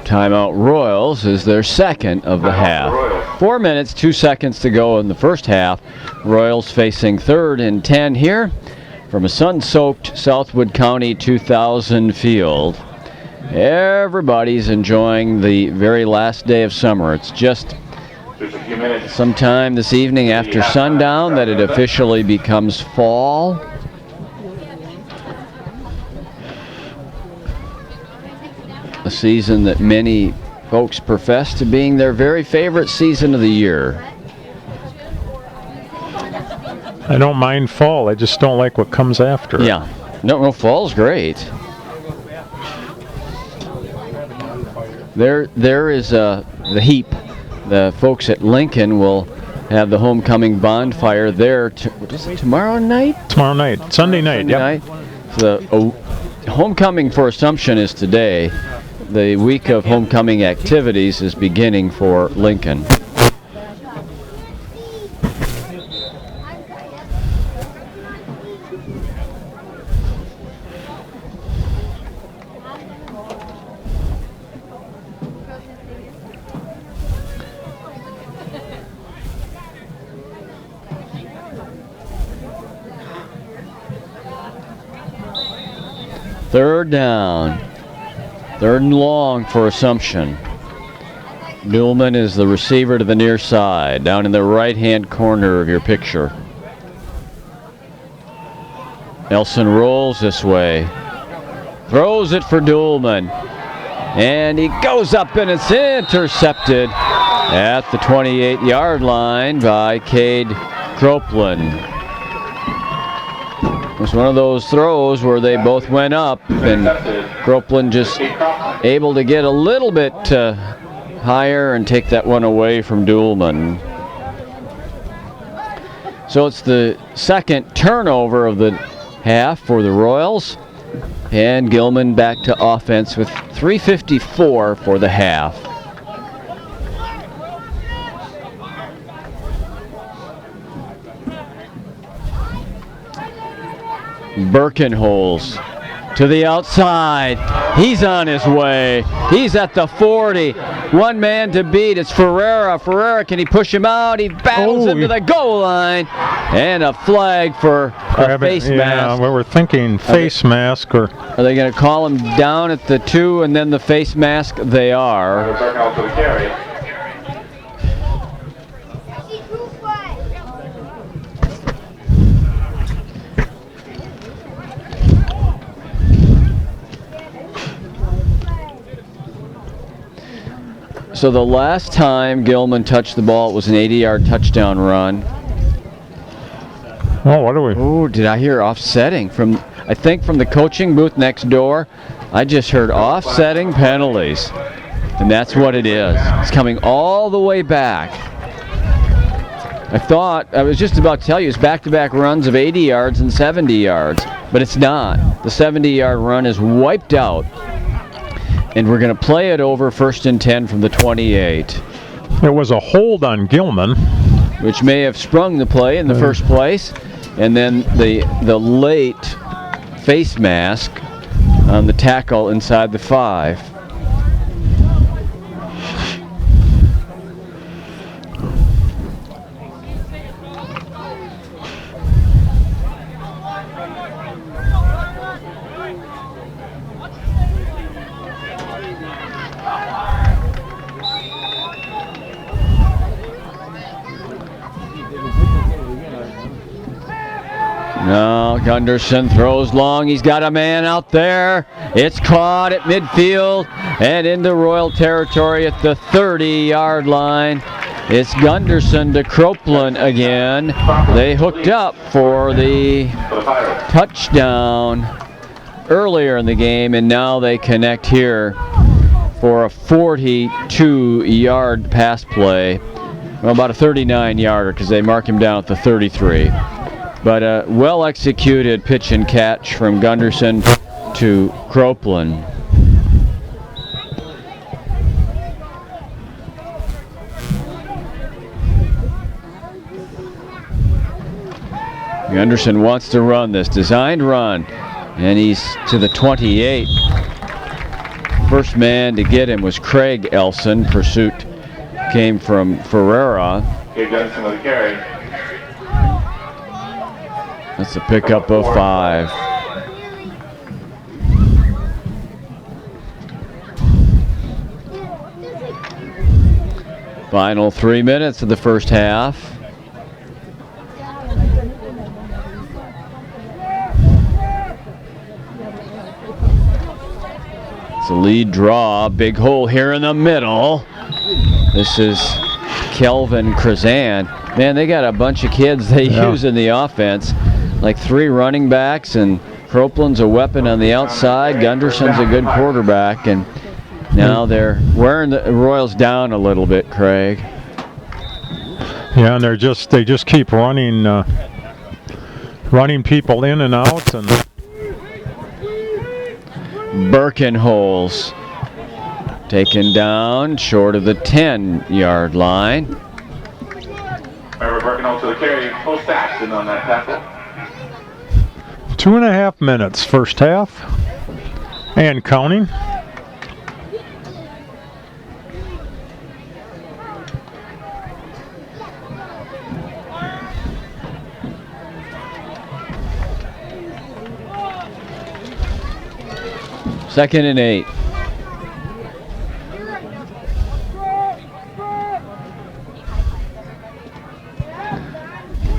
Timeout Royals is their second of the half. 4 minutes, 2 seconds to go in the first half. Royals facing 3rd and 10 here from a sun-soaked Southwood County 2000 field. Everybody's enjoying the very last day of summer. It's just sometime this evening after sundown that it officially becomes fall. A season that many folks profess to being their very favorite season of the year. I don't mind fall. I just don't like what comes after. Yeah. No, fall's great. There is the heap. The folks at Lincoln will have the homecoming bonfire there. What is it, tomorrow night? Tomorrow night. Sunday night. Night. The homecoming for Assumption is today. The week of homecoming activities is beginning for Lincoln. Third down. 3rd and long for Assumption. Gilman is the receiver to the near side, down in the right-hand corner of your picture. Nelson rolls this way. Throws it for Gilman. And he goes up and it's intercepted at the 28-yard line by Cade Cropeland. It was one of those throws where they both went up and Cropeland just able to get a little bit higher and take that one away from Gilman. So it's the second turnover of the half for the Royals, and Gilman back to offense with 3:54 for the half. Birkenholz to the outside. He's on his way. He's at the 40. One man to beat. It's Ferreira. Ferreira, can he push him out? He battles him to the goal line. And a flag for a face mask. Yeah, we were thinking face mask. Or are they going to call him down at the 2 and then the face mask? They are. So the last time Gilman touched the ball, it was an 80-yard touchdown run. Oh, what are we? Oh, did I hear offsetting from? I think from the coaching booth next door. I just heard offsetting penalties, and that's what it is. It's coming all the way back. I was just about to tell you it's back-to-back runs of 80 yards and 70 yards, but it's not. The 70-yard run is wiped out. And we're going to play it over 1st and 10 from the 28. It was a hold on Gilman, which may have sprung the play in the first place. And then the late face mask on the tackle inside the 5. No, Gunderson throws long. He's got a man out there. It's caught at midfield and into Royal territory at the 30-yard line. It's Gunderson to Cropeland again. They hooked up for the touchdown earlier in the game, and now they connect here for a 42-yard pass play. Well, about a 39-yarder because they mark him down at the 33. But a well-executed pitch and catch from Gunderson to Copeland. Gunderson wants to run this designed run, and he's to the 28. First man to get him was Craig Elson. Pursuit came from Ferreira. Gabe Gunderson with a carry. That's a pickup of 5. Final 3 minutes of the first half. It's a lead draw. Big hole here in the middle. This is Kelvin Krazan. Man, they got a bunch of kids they use in the offense. Like 3 running backs, and Copeland's a weapon on the outside. Gunderson's a good quarterback, and now they're wearing the Royals down a little bit, Craig. Yeah, and they just keep running people in and out, and Birkenholz taken down short of the 10-yard line. Remember, Birkenholz to the carry. Full Saxton on that tackle. 2.5 minutes first half, and counting. Second and 8.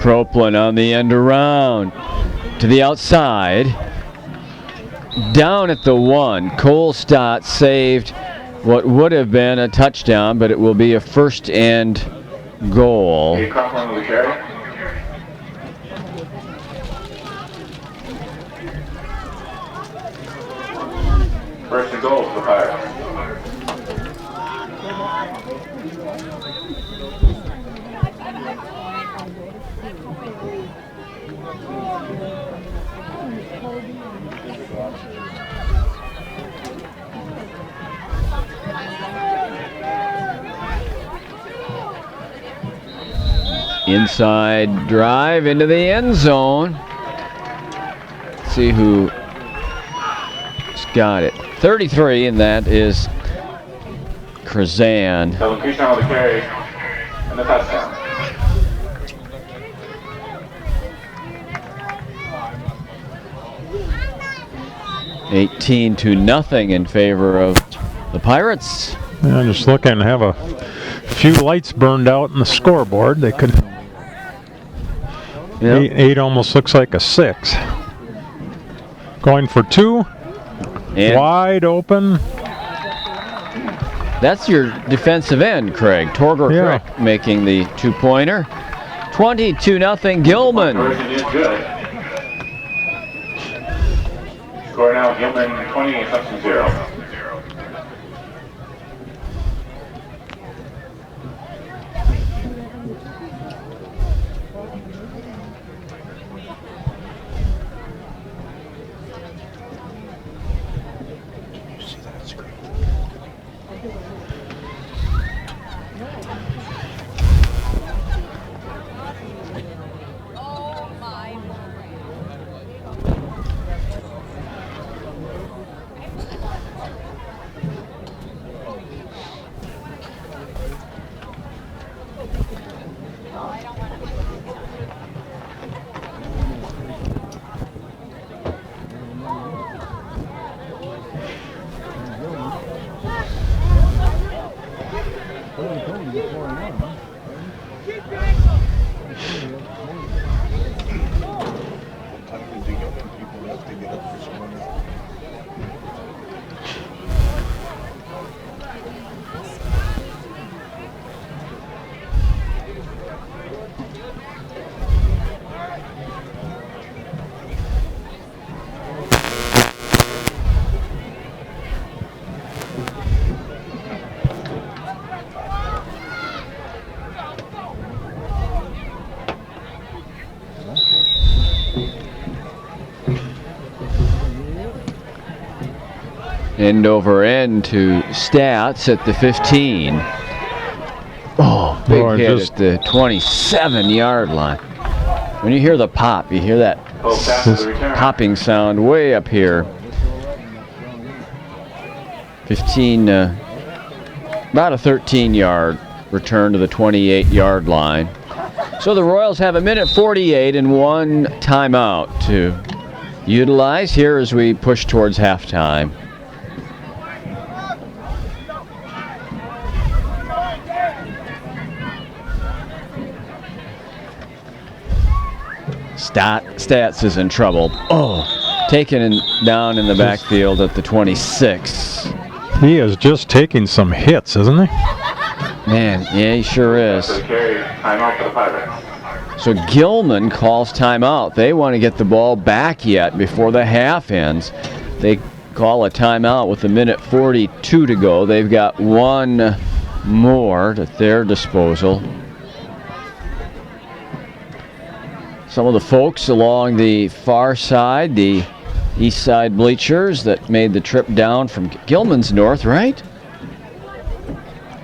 Copeland on the end around to the outside. Down at the 1. Cole Stott saved what would have been a touchdown, but it will be a first and goal. Gabe Copeland with a carry. First and goal for the Pirates. Inside drive into the end zone. Let's see who's got it. 33, and that is Krazan. Kelvin Kuzan with a carry and the touchdown. $18-0 in favor of the Pirates. Yeah, just looking to have a few lights burned out in the scoreboard. They could. Yep. 8 almost looks like a 6. Going for 2. And wide open. That's your defensive end, Craig. Torgor Crick making the 2-pointer. 22-0 Gilman. Conversion is good. Score now Gilman 20, Assumption 0. End over end to Stats at the 15. Oh, big hit at the 27-yard line. When you hear the pop, you hear that popping sound way up here. 15, about a 13-yard return to the 28-yard line. So the Royals have a minute 48 and one timeout to utilize here as we push towards halftime. Stats is in trouble. Oh, taken down in the backfield at the 26. He is just taking some hits, isn't he? Man, yeah, he sure is. Timeout for the Pirates. So Gilman calls timeout. They want to get the ball back yet before the half ends. They call a timeout with a minute 42 to go. They've got one more at their disposal. Some of the folks along the far side, the east side bleachers that made the trip down from Gilman's north, right?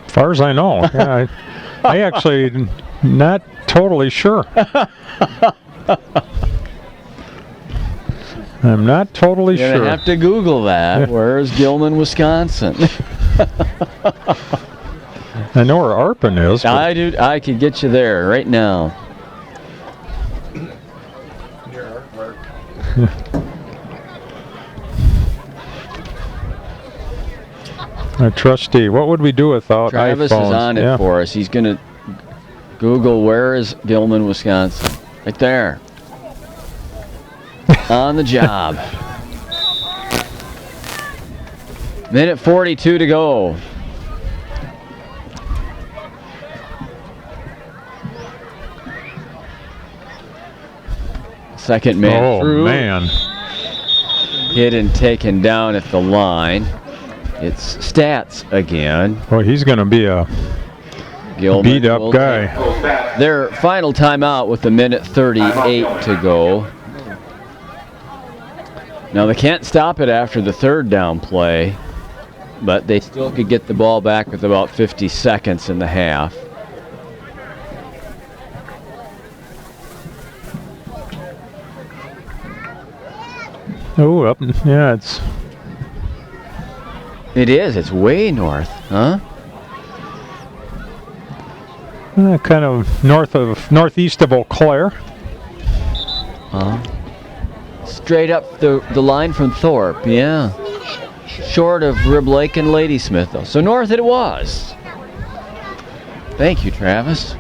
As far as I know. Yeah, I actually not totally sure. I'm not totally sure. You're gonna have to Google that. Where's Gilman, Wisconsin? I know where Arpin is. I could get you there right now. Our trustee, what would we do without Travis iPhones? is on it for us. He's going to Google where is Gilman, Wisconsin. Right there. On the job. Minute 42 to go. Second man through. Oh, man. Hit and taken down at the line. It's Stats again. Well, he's going to be a beat-up guy. Their final timeout with a minute 38 to go. Now, they can't stop it after the third down play, but they still could get the ball back with about 50 seconds in the half. Oh, up, yeah, It is. It's way north, huh? Kind of northeast of Eau Claire. Straight up the line from Thorpe, yeah. Short of Rib Lake and Ladysmith, though. So north it was. Thank you, Travis.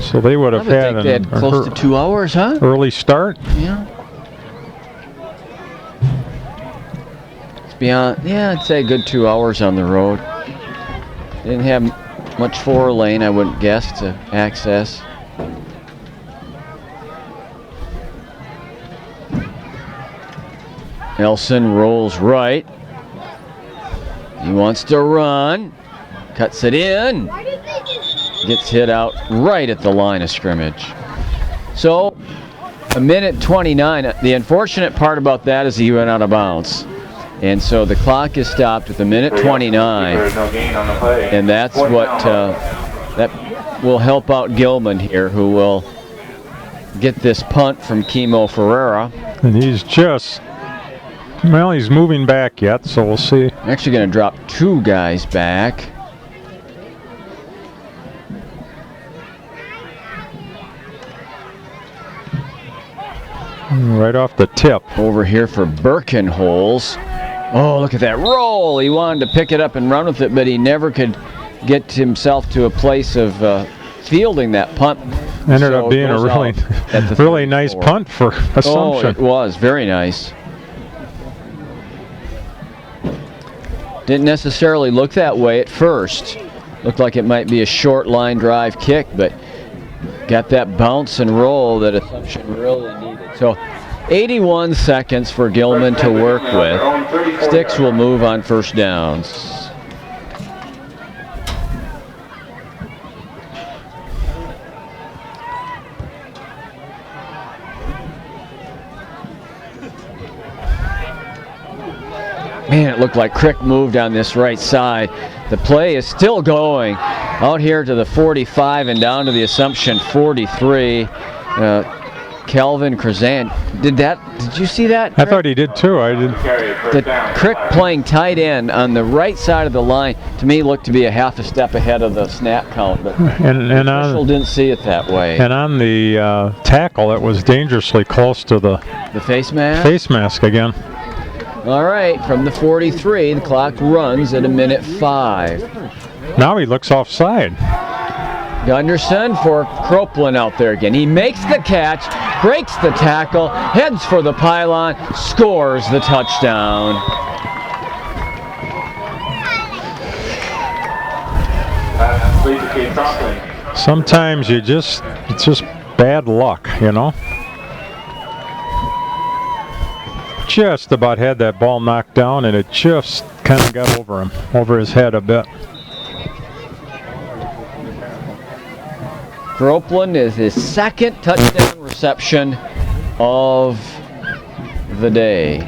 So they would have had, they had close to 2 hours, huh? Early start. Yeah. It's beyond, yeah, I'd say a good 2 hours on the road. Didn't have much 4-lane, I wouldn't guess, to access. Nelson rolls right. He wants to run. Cuts it in. Gets hit out right at the line of scrimmage. So, a minute 29. The unfortunate part about that is he went out of bounds. And so the clock is stopped at the minute 29. And that's what that will help out Gilman here, who will get this punt from Kimo Ferreira. And he's just, well, he's moving back yet, so we'll see. I'm actually going to drop two guys back. Right off the tip. Over here for Birkenholes. Oh, look at that roll. He wanted to pick it up and run with it, but he never could get himself to a place of fielding that punt. Ended up being a really nice punt for Assumption. Oh, it was. Very nice. Didn't necessarily look that way at first. Looked like it might be a short line drive kick, but got that bounce and roll that Assumption really needed. So 81 seconds for Gilman to work with. Sticks will move on first downs. Man, it looked like Crick moved on this right side. The play is still going out here to the 45 and down to the Assumption 43. Calvin Krazan, did you see that? I thought he did too. I did. The Crick playing tight end on the right side of the line, to me, looked to be a half a step ahead of the snap count, but the official didn't see it that way. And on the tackle, it was dangerously close to the face mask? Face mask again. All right, from the 43, the clock runs at 1:05. Now he looks offside. Gunderson for Croplin out there again. He makes the catch, breaks the tackle, heads for the pylon, scores the touchdown. Sometimes it's just bad luck, you know. Just about had that ball knocked down, and it just kind of got over his head a bit. Croplin is his second touchdown reception of the day.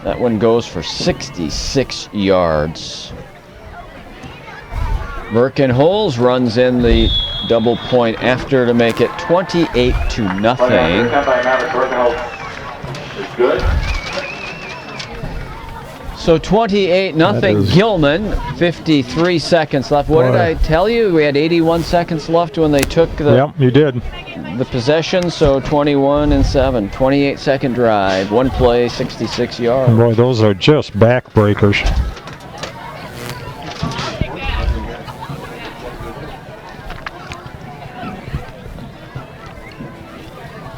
That one goes for 66 yards. Birkenholz runs in the double point after to make it 28-0. Good. So 28-0 Gilman, 53 seconds left. What did I tell you? We had 81 seconds left when they took Yep, you did. The possession, so 21-7. 28-second drive, one play, 66 yards. Boy, those are just backbreakers.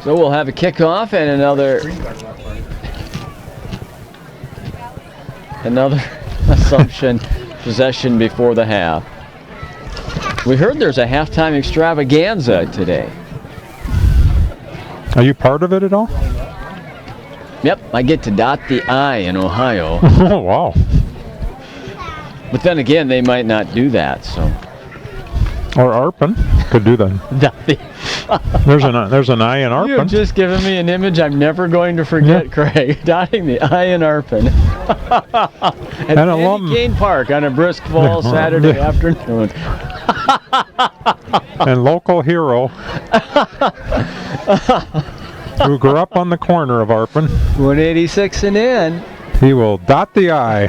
So we'll have a kickoff and another Assumption possession before the half. We heard there's a halftime extravaganza today. Are you part of it at all? Yep, I get to dot the I in Ohio. Oh, wow. But then again, they might not do that, so. Or Arpin could do that. There's an I in Arpin. You've just given me an image I'm never going to forget, Craig. Dotting the I in Arpin. At Candy Cane Park on a brisk fall Saturday afternoon. And local hero who grew up on the corner of Arpin. 186 and in. He will dot the I.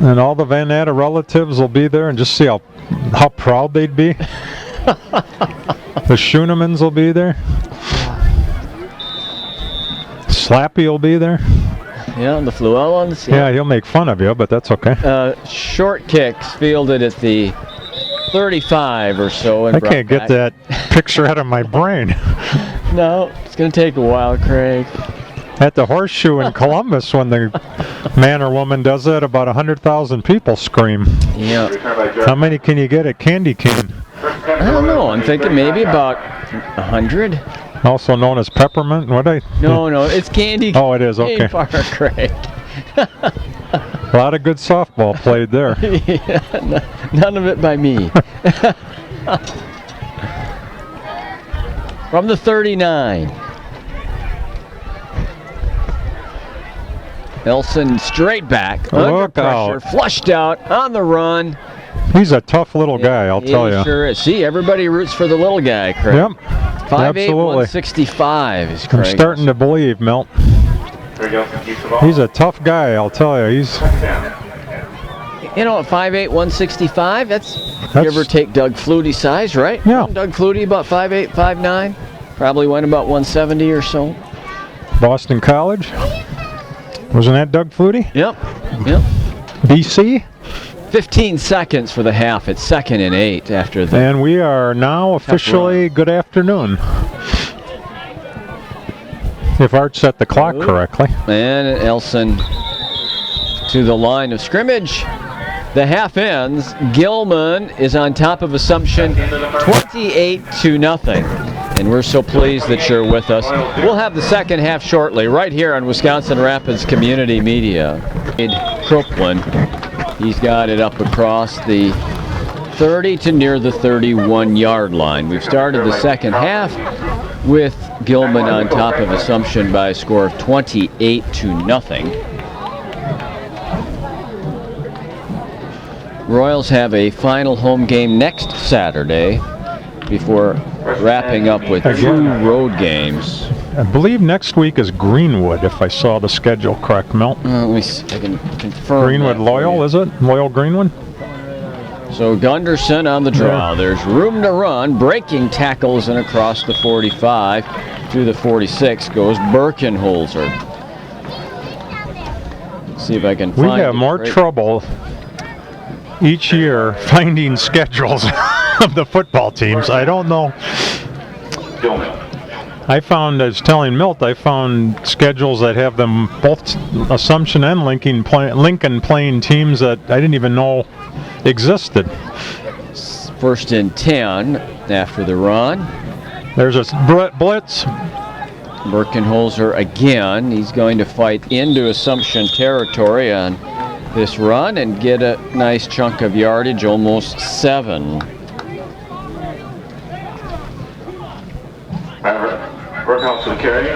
And all the Van Natta relatives will be there and just see how proud they'd be. The Schoonemans will be there. Slappy will be there. Yeah, the Fluellans. Yeah, he'll make fun of you, but that's okay. Short kicks fielded at the 35 or so. I can't get that picture out of my brain. No, it's going to take a while, Craig. At the Horseshoe in Columbus, when the man or woman does that, about 100,000 people scream. Yeah. How many can you get at Candy Cane? I don't know. I'm thinking maybe about 100. Also known as peppermint. No, it's Candy. Oh, it is. Okay. Park, Craig. A lot of good softball played there. Yeah, none of it by me. From the 39. Nelson straight back, under pressure, flushed out, on the run. He's a tough little guy, I'll tell you. He sure is. See, everybody roots for the little guy, Craig. Yep, 5'8", 165 is Craig. I'm starting to believe, Milt. He's a tough guy, I'll tell you. He's, you know, at 5'8", 165, that's give or take Doug Flutie size, right? Yeah. Doug Flutie about 5'8", 5'9", probably went about 170 or so. Boston College. Wasn't that Doug Flutie? Yep. BC? 15 seconds for the half. It's 2nd and 8 after the. And we are now officially good afternoon. If Art set the clock correctly. And Elson to the line of scrimmage. The half ends. Gilman is on top of Assumption, 28-0. And we're so pleased that you're with us. We'll have the second half shortly, right here on Wisconsin Rapids Community Media. Croplin, he's got it up across the 30 to near the 31-yard line. We've started the second half. with Gilman on top of Assumption by a score of 28-0. Royals have a final home game next Saturday before wrapping up with 2 road games. I believe next week is Greenwood, if I saw the schedule correct, Mel. Let me see if I can confirm. Greenwood Loyal, is it? Loyal Greenwood? So Gunderson on the draw. There's room to run. Breaking tackles and across the 45. Through the 46 goes Birkenholzer. See if I can find. We have more trouble each year finding schedules of the football teams. I don't know. I found, I was telling Milt, I found schedules that have them both Assumption and Lincoln playing teams that I didn't even know existed. First and 10 after the run. There's a blitz. Birkenholzer again. He's going to fight into Assumption territory on this run and get a nice chunk of yardage, almost 7. Birkenholzer to the carry.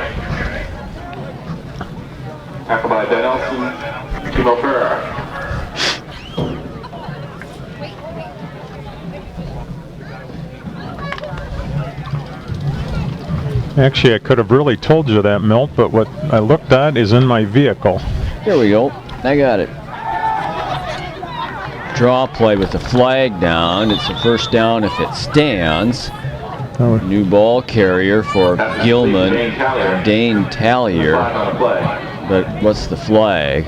Tackle by Danielson. Timo Ferrer. Actually, I could have really told you that, Milt, but what I looked at is in my vehicle. Here we go. I got it. Draw play with the flag down. It's a first down if it stands. Oh. New ball carrier for Gilman, Dane Tallier. But what's the flag?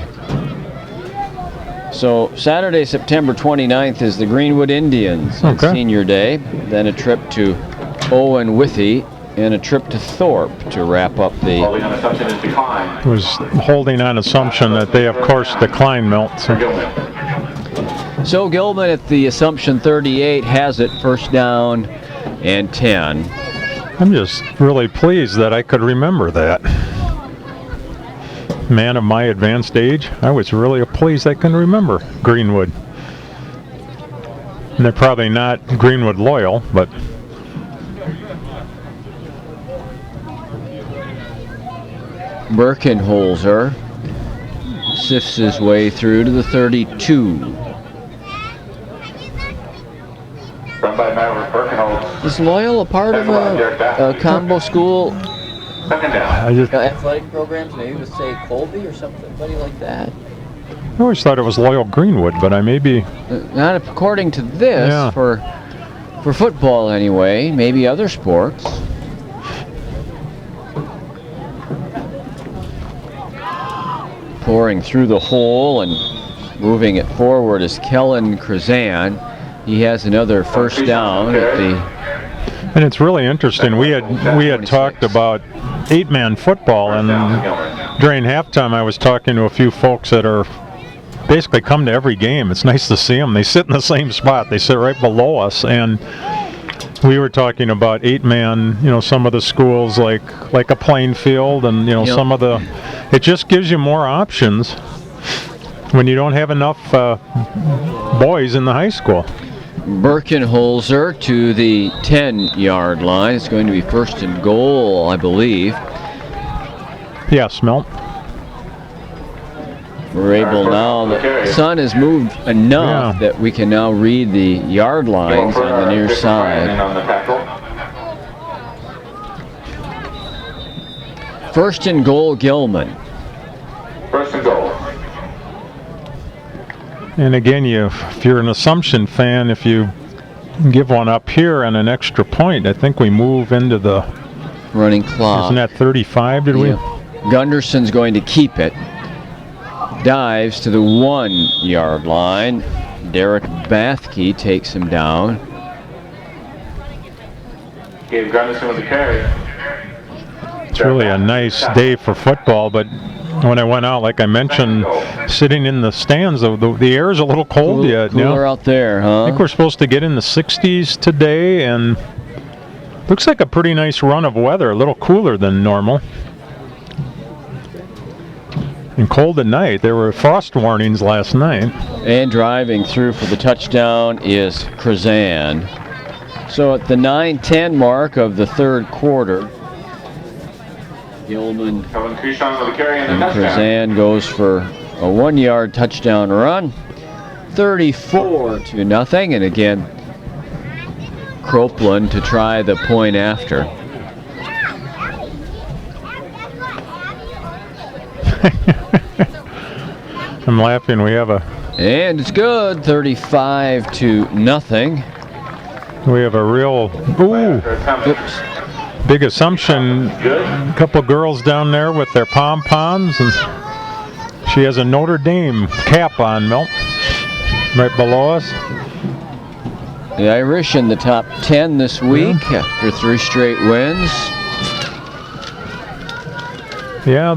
So Saturday, September 29th is the Greenwood Indians on Senior Day. Then a trip to Owen Withy and a trip to Thorpe to wrap up the. Was holding on Assumption that they, of course, declined, Milt. So Gilman at the Assumption 38 has it, first down and 10. I'm just really pleased that I could remember that. Man of my advanced age, I was really pleased I can remember Greenwood. And they're probably not Greenwood loyal, but Birkenholzer sifts his way through to the 32. Run by Maverick Birkenholzer. Is Loyal a part of a combo school Second down. athletic programs? Maybe with, say, Colby or somebody like that? I always thought it was Loyal Greenwood, but I may be. Not according to this, Yeah. for football anyway, maybe other sports. Pouring through the hole and moving it forward is Kellen Krazan. He has another first down at the. And it's really interesting. We had talked about 8-man football, and during halftime I was talking to a few folks that are basically come to every game. It's nice to see them. They sit in the same spot. They sit right below us, and we were talking about 8-man. You know, some of the schools like a Plainfield, and some of the. It just gives you more options when you don't have enough boys in the high school. Birkenholzer to the 10-yard line. It's going to be first and goal, I believe. Yes, Milt. We're able now. The sun has moved enough that we can now read the yard lines on the near side. First and goal, Gilman. First and goal. And again, if you're an Assumption fan, if you give one up here and an extra point, I think we move into the running clock. Isn't that 35? Did we? Gunderson's going to keep it. Dives to the 1-yard line. Derek Bathke takes him down. Gave Gunderson with the carry. It's really a nice day for football, but when I went out, like I mentioned, sitting in the stands, the air is a little cold yet. Cooler out there, huh? I think we're supposed to get in the 60s today, and looks like a pretty nice run of weather, a little cooler than normal. And cold at night. There were frost warnings last night. And driving through for the touchdown is Krazan. So at the 9:10 mark of the third quarter, Gilman Kevin Keyshawn with the carry and and the touchdown. Krazan goes for a 1-yard touchdown run. 34-0, and again, Copeland to try the point after. I'm laughing. We have a And it's good, 35-0. we have a real Oops. big assumption. A couple girls down there with their pom-poms, and she has a Notre Dame cap on, Milt, right below us. The Irish in the top 10 this week after 3 straight wins. Yeah,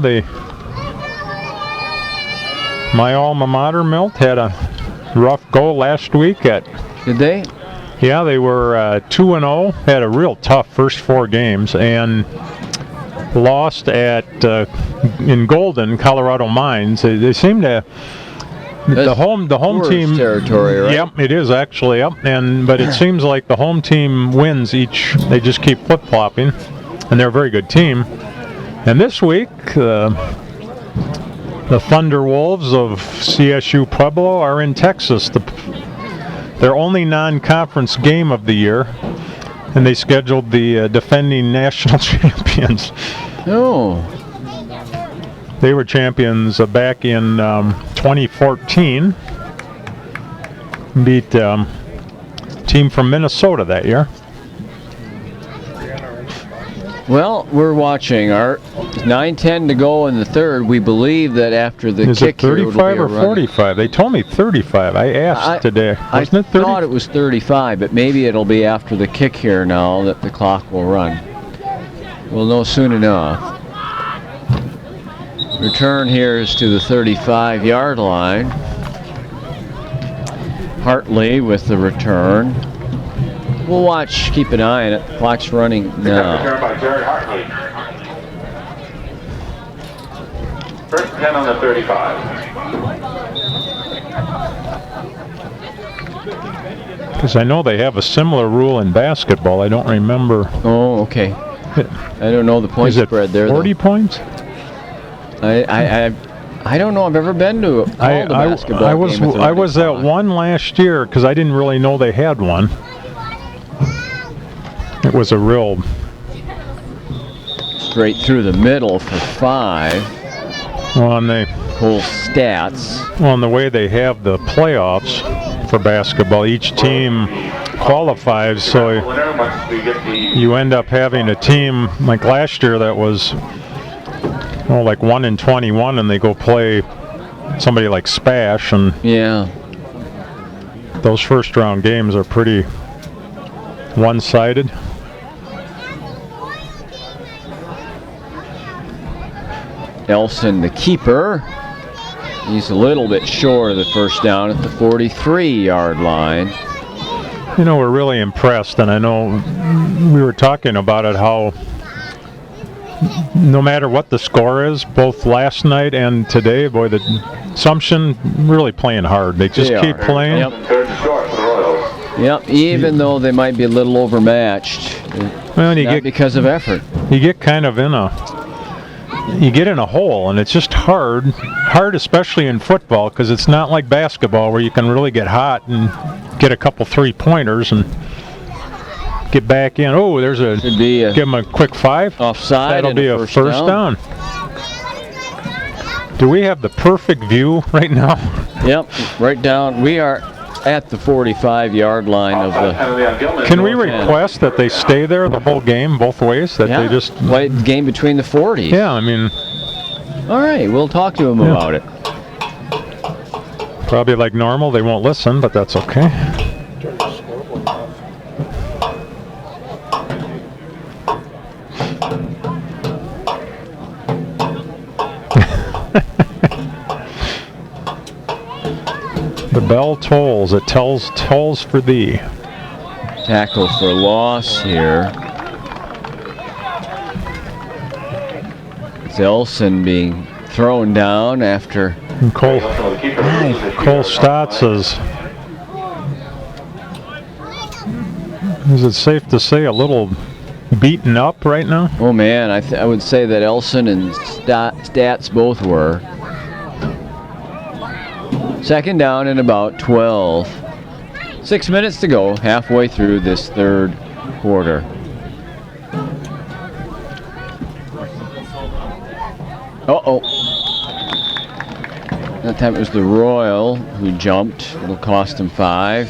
my alma mater, Milt, had a rough go last week at. Did they? Yeah, they were 2-0. Had a real tough first 4 games and lost at in Golden, Colorado Mines. They seem to. The home team territory, right? Yep, it is actually. Yep, but it seems like the home team wins each. They just keep flip-flopping, and they're a very good team. And this week, the Thunder Wolves of CSU Pueblo are in Texas. Their only non-conference game of the year, and they scheduled the defending national champions. Oh. They were champions back in 2014. Beat team from Minnesota that year. Well, we're watching. Art. 9:10 to go in the third. We believe that after the Is kick it 35 or 45? They told me 35. I asked today. Wasn't it 30? I thought it was 35, but maybe it'll be after the kick here now that the clock will run. We'll know soon enough. Return here is to the 35-yard line. Hartley with the return. We'll watch, keep an eye on it. The clock's running now. Return by Jared Hartley. First 10 on the 35. Because I know they have a similar rule in basketball. I don't remember. Oh, okay. I don't know the point Is it spread there. 40 points? I don't know. I've ever been to a basketball I was game with a I was at one last year because I didn't really know they had one. It was a real straight through the middle for 5. Cool stats. Well, and the way they have the playoffs for basketball, each team qualifies, so you end up having a team like last year that was like 1-21, and they go play somebody like Spash, and yeah, those first round games are pretty one-sided. Elson, the keeper, he's a little bit short of the first down at the 43-yard line. You know, we're really impressed, and I know we were talking about it, how no matter what the score is, both last night and today, boy, the Assumption really playing hard. They just keep playing. Yep. Yep, even though they might be a little overmatched, Well, you not get because of effort. you get kind of in a hole, and it's just hard especially in football, because it's not like basketball where you can really get hot and get a couple 3-pointers and get back in. Oh, there's a Should be a give them a quick 5. offside. That'll and be a first down. Do we have the perfect view right now? Yep, right down. We are at the 45-yard line of the. Can we request that they stay there the whole game, both ways? That they just play the game between the 40s. Yeah, I mean. All right, we'll talk to them about it. Probably like normal, they won't listen, but that's okay. The bell tolls. It tolls for thee. Tackle for loss here. Zelson being thrown down after. And Cole Stotts is it safe to say, a little beaten up right now? Oh man, I would say that Elson and Stats both were. Second down and about 12. 6 minutes to go, halfway through this third quarter. Uh-oh. That time it was the Royal who jumped. It'll cost him 5.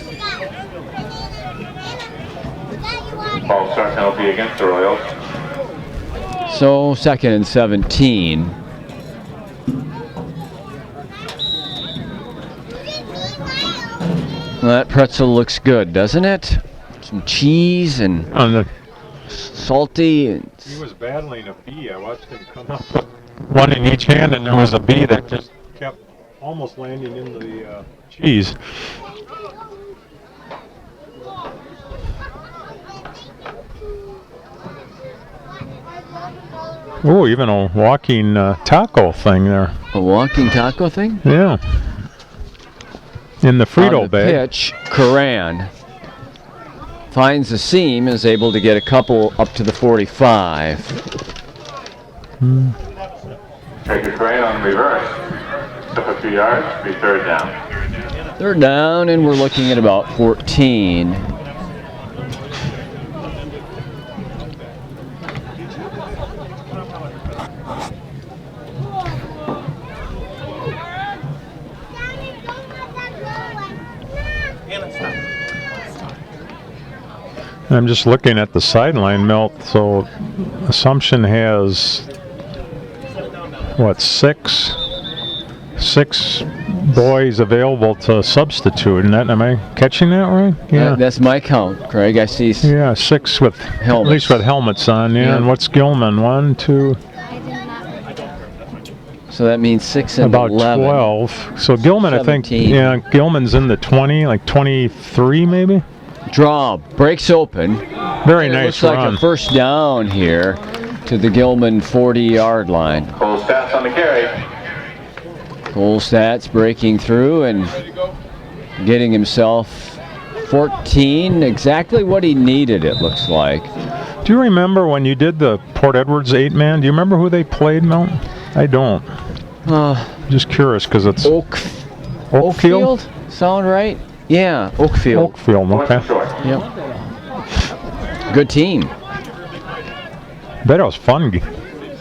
False start penalty against the Royals. So, 2nd and 17. Well, that pretzel looks good, doesn't it? Some cheese and salty. He was battling a bee. I watched him come up with one in each hand, and there was a bee that just kept almost landing in the cheese. Oh, even a walking taco thing there. A walking taco thing? Yeah. In the Frito On the bag. pitch, Curran finds the seam, is able to get a couple up to the 45. Take your Curran on reverse. Took a few yards, be third down. Third down, and we're looking at about 14. I'm just looking at the sideline, Milt. So Assumption has, what, six boys available to substitute. And am I catching that right? Yeah. That's my count, Craig. I see. Yeah, 6 with helmets. At least with helmets on. Yeah. And what's Gilman? 1, 2. So that means 6 and about 11. 12. So Gilman, 17. I think, yeah, Gilman's in the 20, like 23 maybe. Draw, breaks open. Very nice looks run. like a first down here to the Gilman 40-yard line. Cole Stats on the carry. Cole Stats breaking through and getting himself 14, exactly what he needed, it looks like. Do you remember when you did the Port Edwards 8-man? Do you remember who they played, Mel? I don't. Just curious because it's Oakfield? Sound right? Yeah, Oakfield. Oakfield, okay. Yep. Good team. Bet it was fun.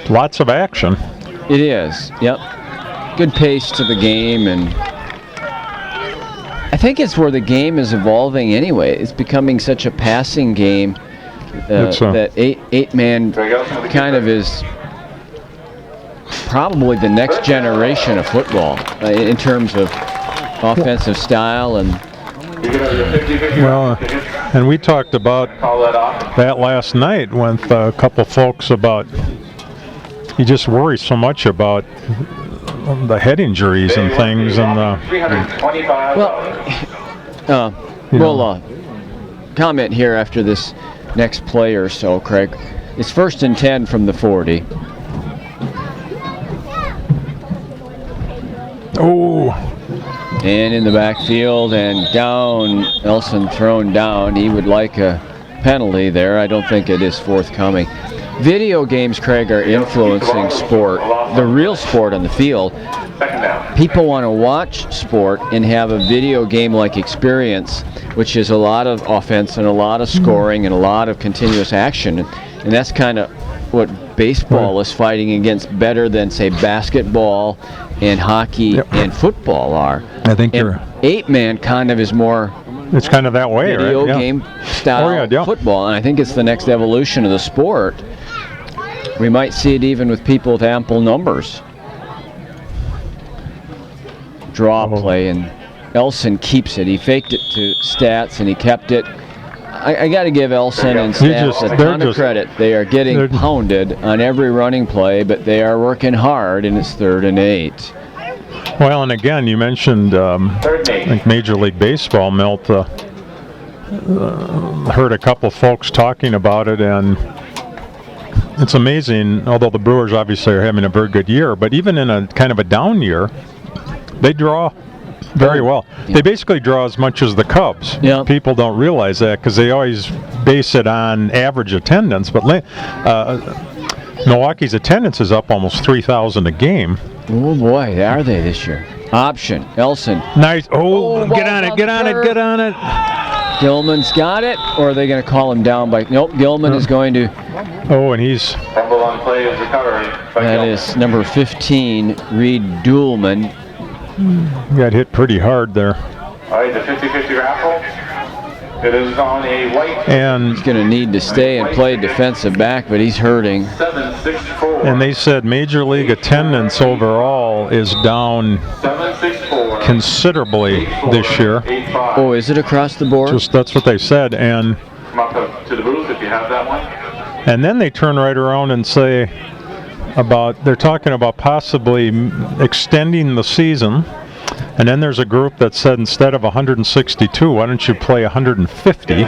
Lots of action. It is, yep. Good pace to the game, and I think it's where the game is evolving anyway. It's becoming such a passing game that eight-man kind of is probably the next generation of football in terms of offensive style and. Well, and we talked about that last night with a couple folks about you just worry so much about the head injuries and things and we'll comment here after this next play or so, Craig. It's 1st and 10 from the 40. Oh. And in the backfield and down, Elson thrown down. He would like a penalty there. I don't think it is forthcoming. Video games, Craig, are influencing sport, the real sport on the field. People want to watch sport and have a video game-like experience, which is a lot of offense and a lot of scoring and a lot of continuous action. And that's kind of what baseball is fighting against better than, say, basketball and hockey and football are. I think and 8-man kind of is more. It's kind of that way, video right? game style football, and I think it's the next evolution of the sport. We might see it even with people with ample numbers. Draw play, and Elson keeps it. He faked it to Stats, and he kept it. I got to give Elson and Stats a ton of credit. They are getting pounded on every running play, but they are working hard, and it's 3rd and 8. Well, and again, you mentioned like Major League Baseball, Milt. Heard a couple folks talking about it, and it's amazing, although the Brewers obviously are having a very good year, but even in a kind of a down year, they draw very well. They basically draw as much as the Cubs. People don't realize that because they always base it on average attendance, but Milwaukee's attendance is up almost 3,000 a game. Oh boy, are they this year? Option, Elson. Nice. Oh, get on it, get on it, get on it. Gilman's got it, or are they going to call him down by... Nope, Gilman is going to... Oh, and he's... Fumble on play is recovered by That Gilman. is number 15, Reed Duhlman. Got hit pretty hard there. All right, the 50-50 raffle. It is on a white. And He's going to need to stay and play defensive back, but he's hurting. 764. and they said Major League attendance overall is down 764. considerably this year. 85. Oh, is it across the board? Just that's what they said. And Come up to the booth if you have that one. and then they turn right around and say they're talking about possibly extending the season. And then there's a group that said instead of 162, why don't you play 150?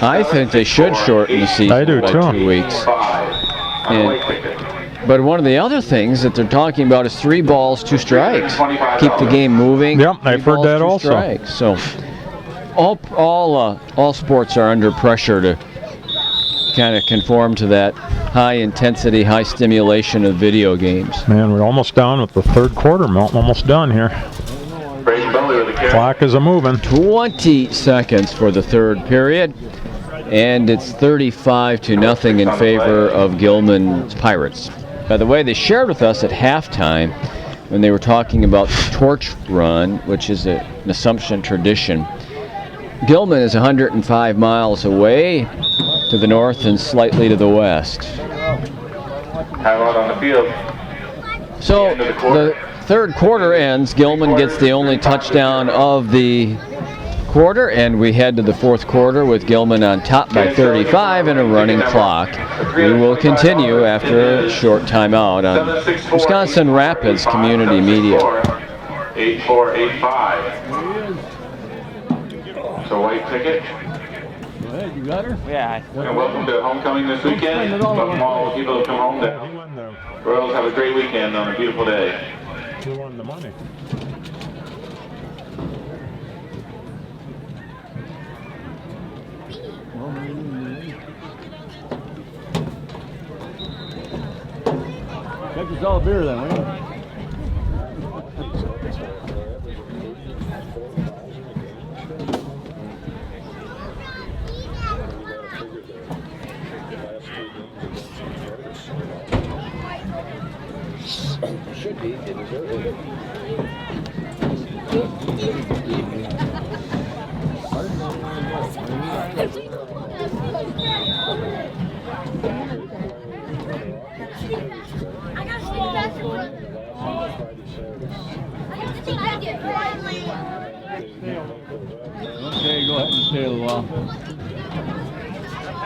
I think they should shorten the season I do by too. 2 weeks. 5 on the white ticket. But one of the other things that they're talking about is 3 balls, 2 strikes. Keep the game moving. Yep, I've 3 heard balls, that 2 also. strikes. So all sports are under pressure to kind of conform to that high intensity, high stimulation of video games. Man, we're almost down with the third quarter. Almost done here. Braden Belly with the carry. Clock is a moving. 20 seconds for the third period, and it's 35-0 in favor of Gilman's Pirates. By the way, they shared with us at halftime when they were talking about the torch run, which is an Assumption tradition. Gilman is 105 miles away to the north and slightly to the west. Have out on the field. So the third quarter ends. Gilman gets the only touchdown of the quarter, and we head to the fourth quarter with Gilman on top by 35 and a running clock. We will continue after a short timeout on Wisconsin Rapids Community Media. 8485. So white ticket. You got her? Yeah. And welcome to homecoming this weekend. Welcome all the people who come home. The Royals have a great weekend on a beautiful day. Who won the money? Get yourself a beer then, will you? Should be. They deserve it. Okay, go ahead and stay a little while.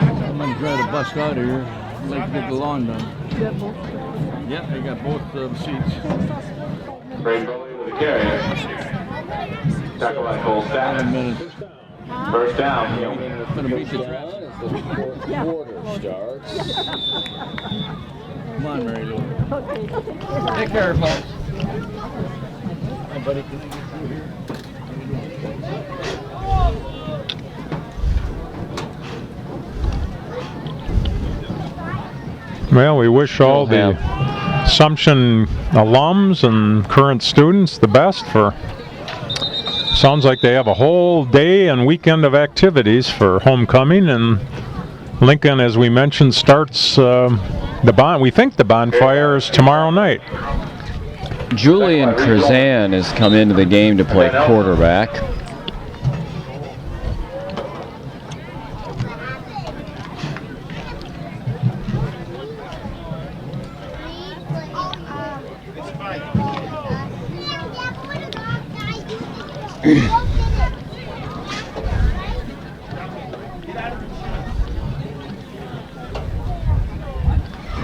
I'm going to try to bust out of here. I'd like to get the lawn done. Yep, I got both seats. Braden Belly with the carry. Tackle by Cole 10 Stack. minutes. First down. I'm going to beat the traffic. Quarter starts. Come on, Mary Lou. Take care, folks. Hey, buddy, can I get through here? Well, we wish all the Assumption alums and current students the best for. Sounds like they have a whole day and weekend of activities for homecoming, and Lincoln, as we mentioned, starts the bond. We think the bonfire is tomorrow night. Julian Krzan has come into the game to play quarterback.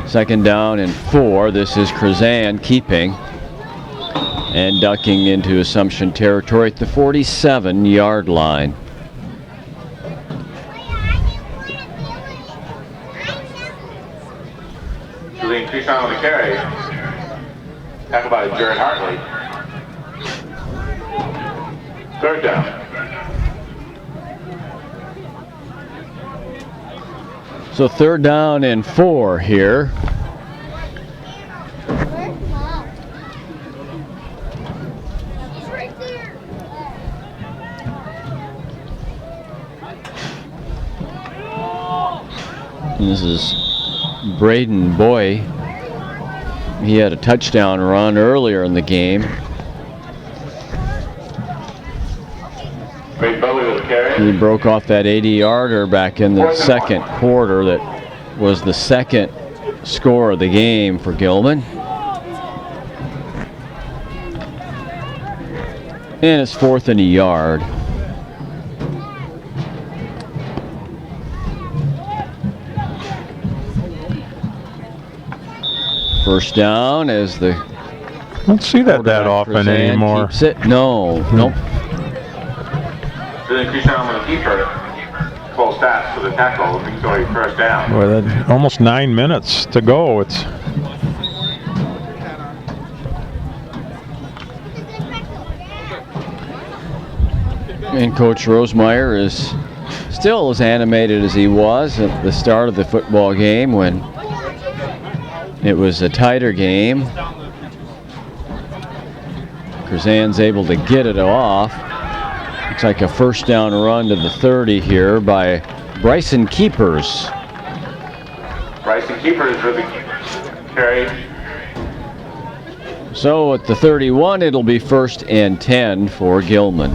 Second down and 4. This is Krzan keeping and ducking into Assumption territory at the 47-yard line. Julian Keyshawn with the carry. Tackled by Jared Hartley. Third down. So 3rd down and 4 here. And this is Braden Boy. He had a touchdown run earlier in the game. He broke off that 80-yarder back in the second quarter that was the second score of the game for Gilman. And it's 4th and a yard. First down as the don't see that often anymore. Keeps it. No, nope. Then Christian will keep her full stats for the tackle. We can go a first down. Well, almost 9 minutes to go. It's and Coach Rosemeyer is still as animated as he was at the start of the football game when it was a tighter game. Krzan's able to get it off. Looks like a first down run to the 30 here by Bryson Keepers. Bryson Keepers for the carry. So at the 31, it'll be 1st and 10 for Gilman.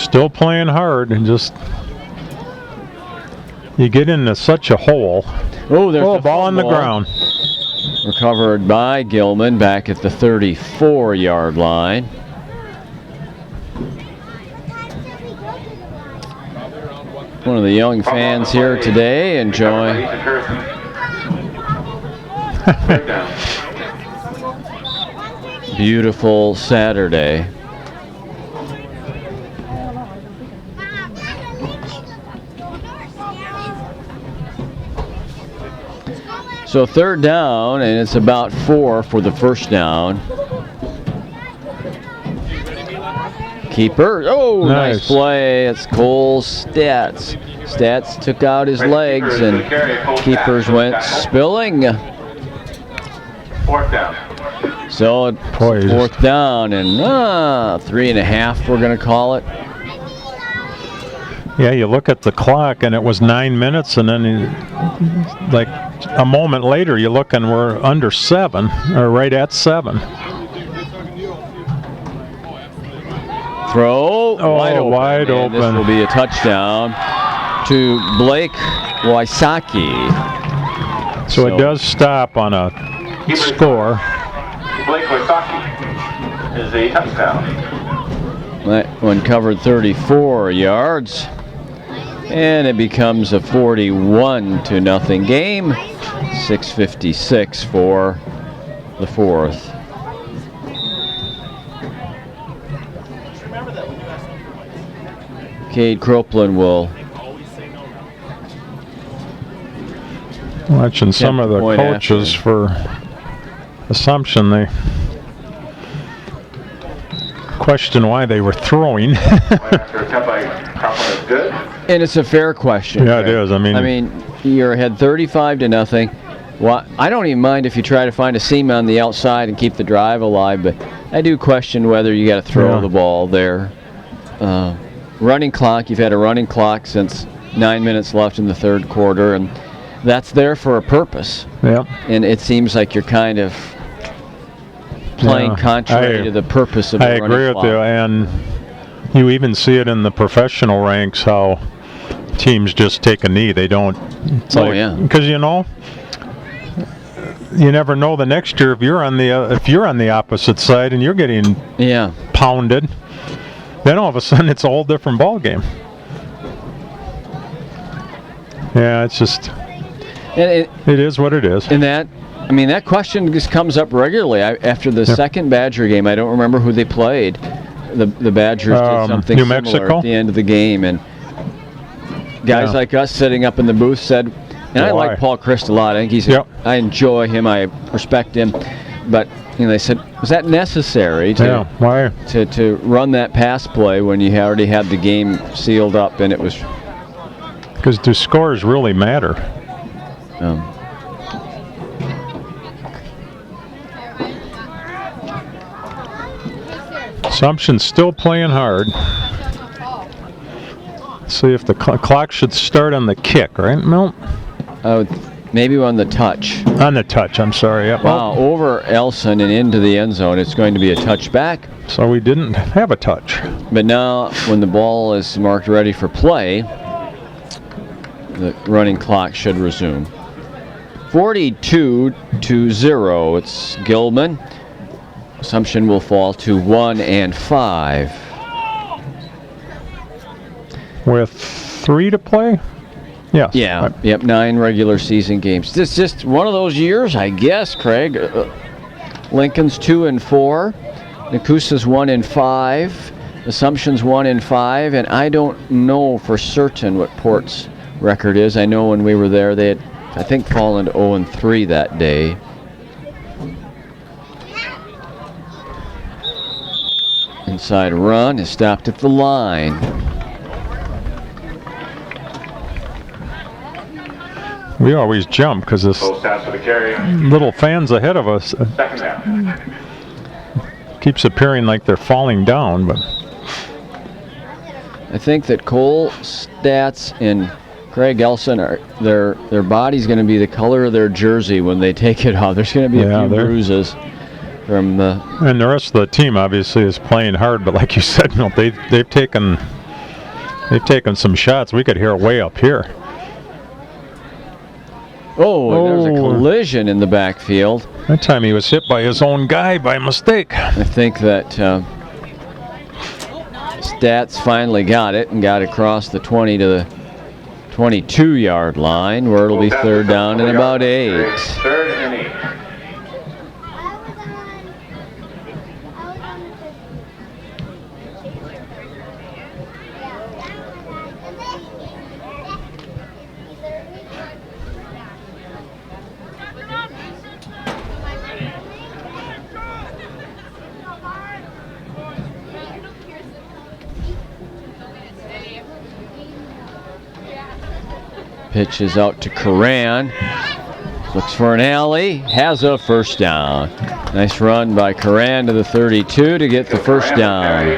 still playing hard and just you get into such a hole. Oh, there's a ball on the ground. Recovered by Gilman back at the 34-yard line. One of the young fans here today enjoying beautiful Saturday. So third down, and it's about 4 for the first down. Keeper, oh, nice play. It's Cole Stats. Stats took out his legs, and Keepers went spilling. Fourth down. So it's fourth down, and 3.5, we're going to call it. Yeah, you look at the clock, and it was 9 minutes, and then like a moment later, you look and we're under 7, or right at 7. Throw, wide open. This will be a touchdown to Blake Wysocki. So it does stop on a score. Blake Wysocki is a touchdown. That one covered 34 yards. And it becomes a 41-0 game. 6:56 for the fourth. Cade Croplin will. Watching some of the coaches for Assumption, they question why they were throwing. And it's a fair question. Yeah, it is. I mean, you're ahead 35-0. Well, I don't even mind if you try to find a seam on the outside and keep the drive alive, but I do question whether you got to throw the ball there. Running clock, you've had a running clock since 9 minutes left in the third quarter, and that's there for a purpose. Yeah. And it seems like you're kind of playing contrary to the purpose of the running clock. I agree with you, and you even see it in the professional ranks how teams just take a knee. They don't. Because you never know the next year if you're on the opposite side and you're getting pounded. Then all of a sudden it's a whole different ball game. Yeah, it's just. It is what it is. And that question just comes up regularly. After the second Badger game, I don't remember who they played. The Badgers did something similar at the end of the game, and guys like us sitting up in the booth said, And I like Paul Christ a lot. I think I enjoy him. I respect him. But they said, was that necessary to run that pass play when you already had the game sealed up and it was? Because do scores really matter? Assumption's still playing hard. See if the clock should start on the kick, right, Milt? Maybe on the touch. On the touch, I'm sorry. Yep. Wow, over Elson and into the end zone. It's going to be a touchback. So we didn't have a touch. But now, when the ball is marked ready for play, the running clock should resume. 42-0. It's Gilman. Assumption will fall to 1 and 5. With 3 to play? Yes. Yeah. Yep. 9 regular season games. This is just one of those years, I guess, Craig. Lincoln's 2 and 4. Nakusa's 1 and 5. Assumption's 1 and 5. And I don't know for certain what Port's record is. I know when we were there, they had, I think, fallen to 0 and 3 that day. Inside run is stopped at the line. We always jump because this little fans ahead of us keeps appearing like they're falling down. But I think that Cole, Stats, and Craig Elson their body's going to be the color of their jersey when they take it off. There's going to be a few bruises from the. And the rest of the team obviously is playing hard, but like you said, no, they've taken some shots. We could hear it way up here. Oh, there's a collision in the backfield. That time he was hit by his own guy by mistake. I think that Stats finally got it and got across the 20 to the 22-yard line, where it'll be 3rd down and about 8. 3rd and 8. Pitch is out to Coran. Looks for an alley. Has a first down. Nice run by Coran to the 32 to get the first down.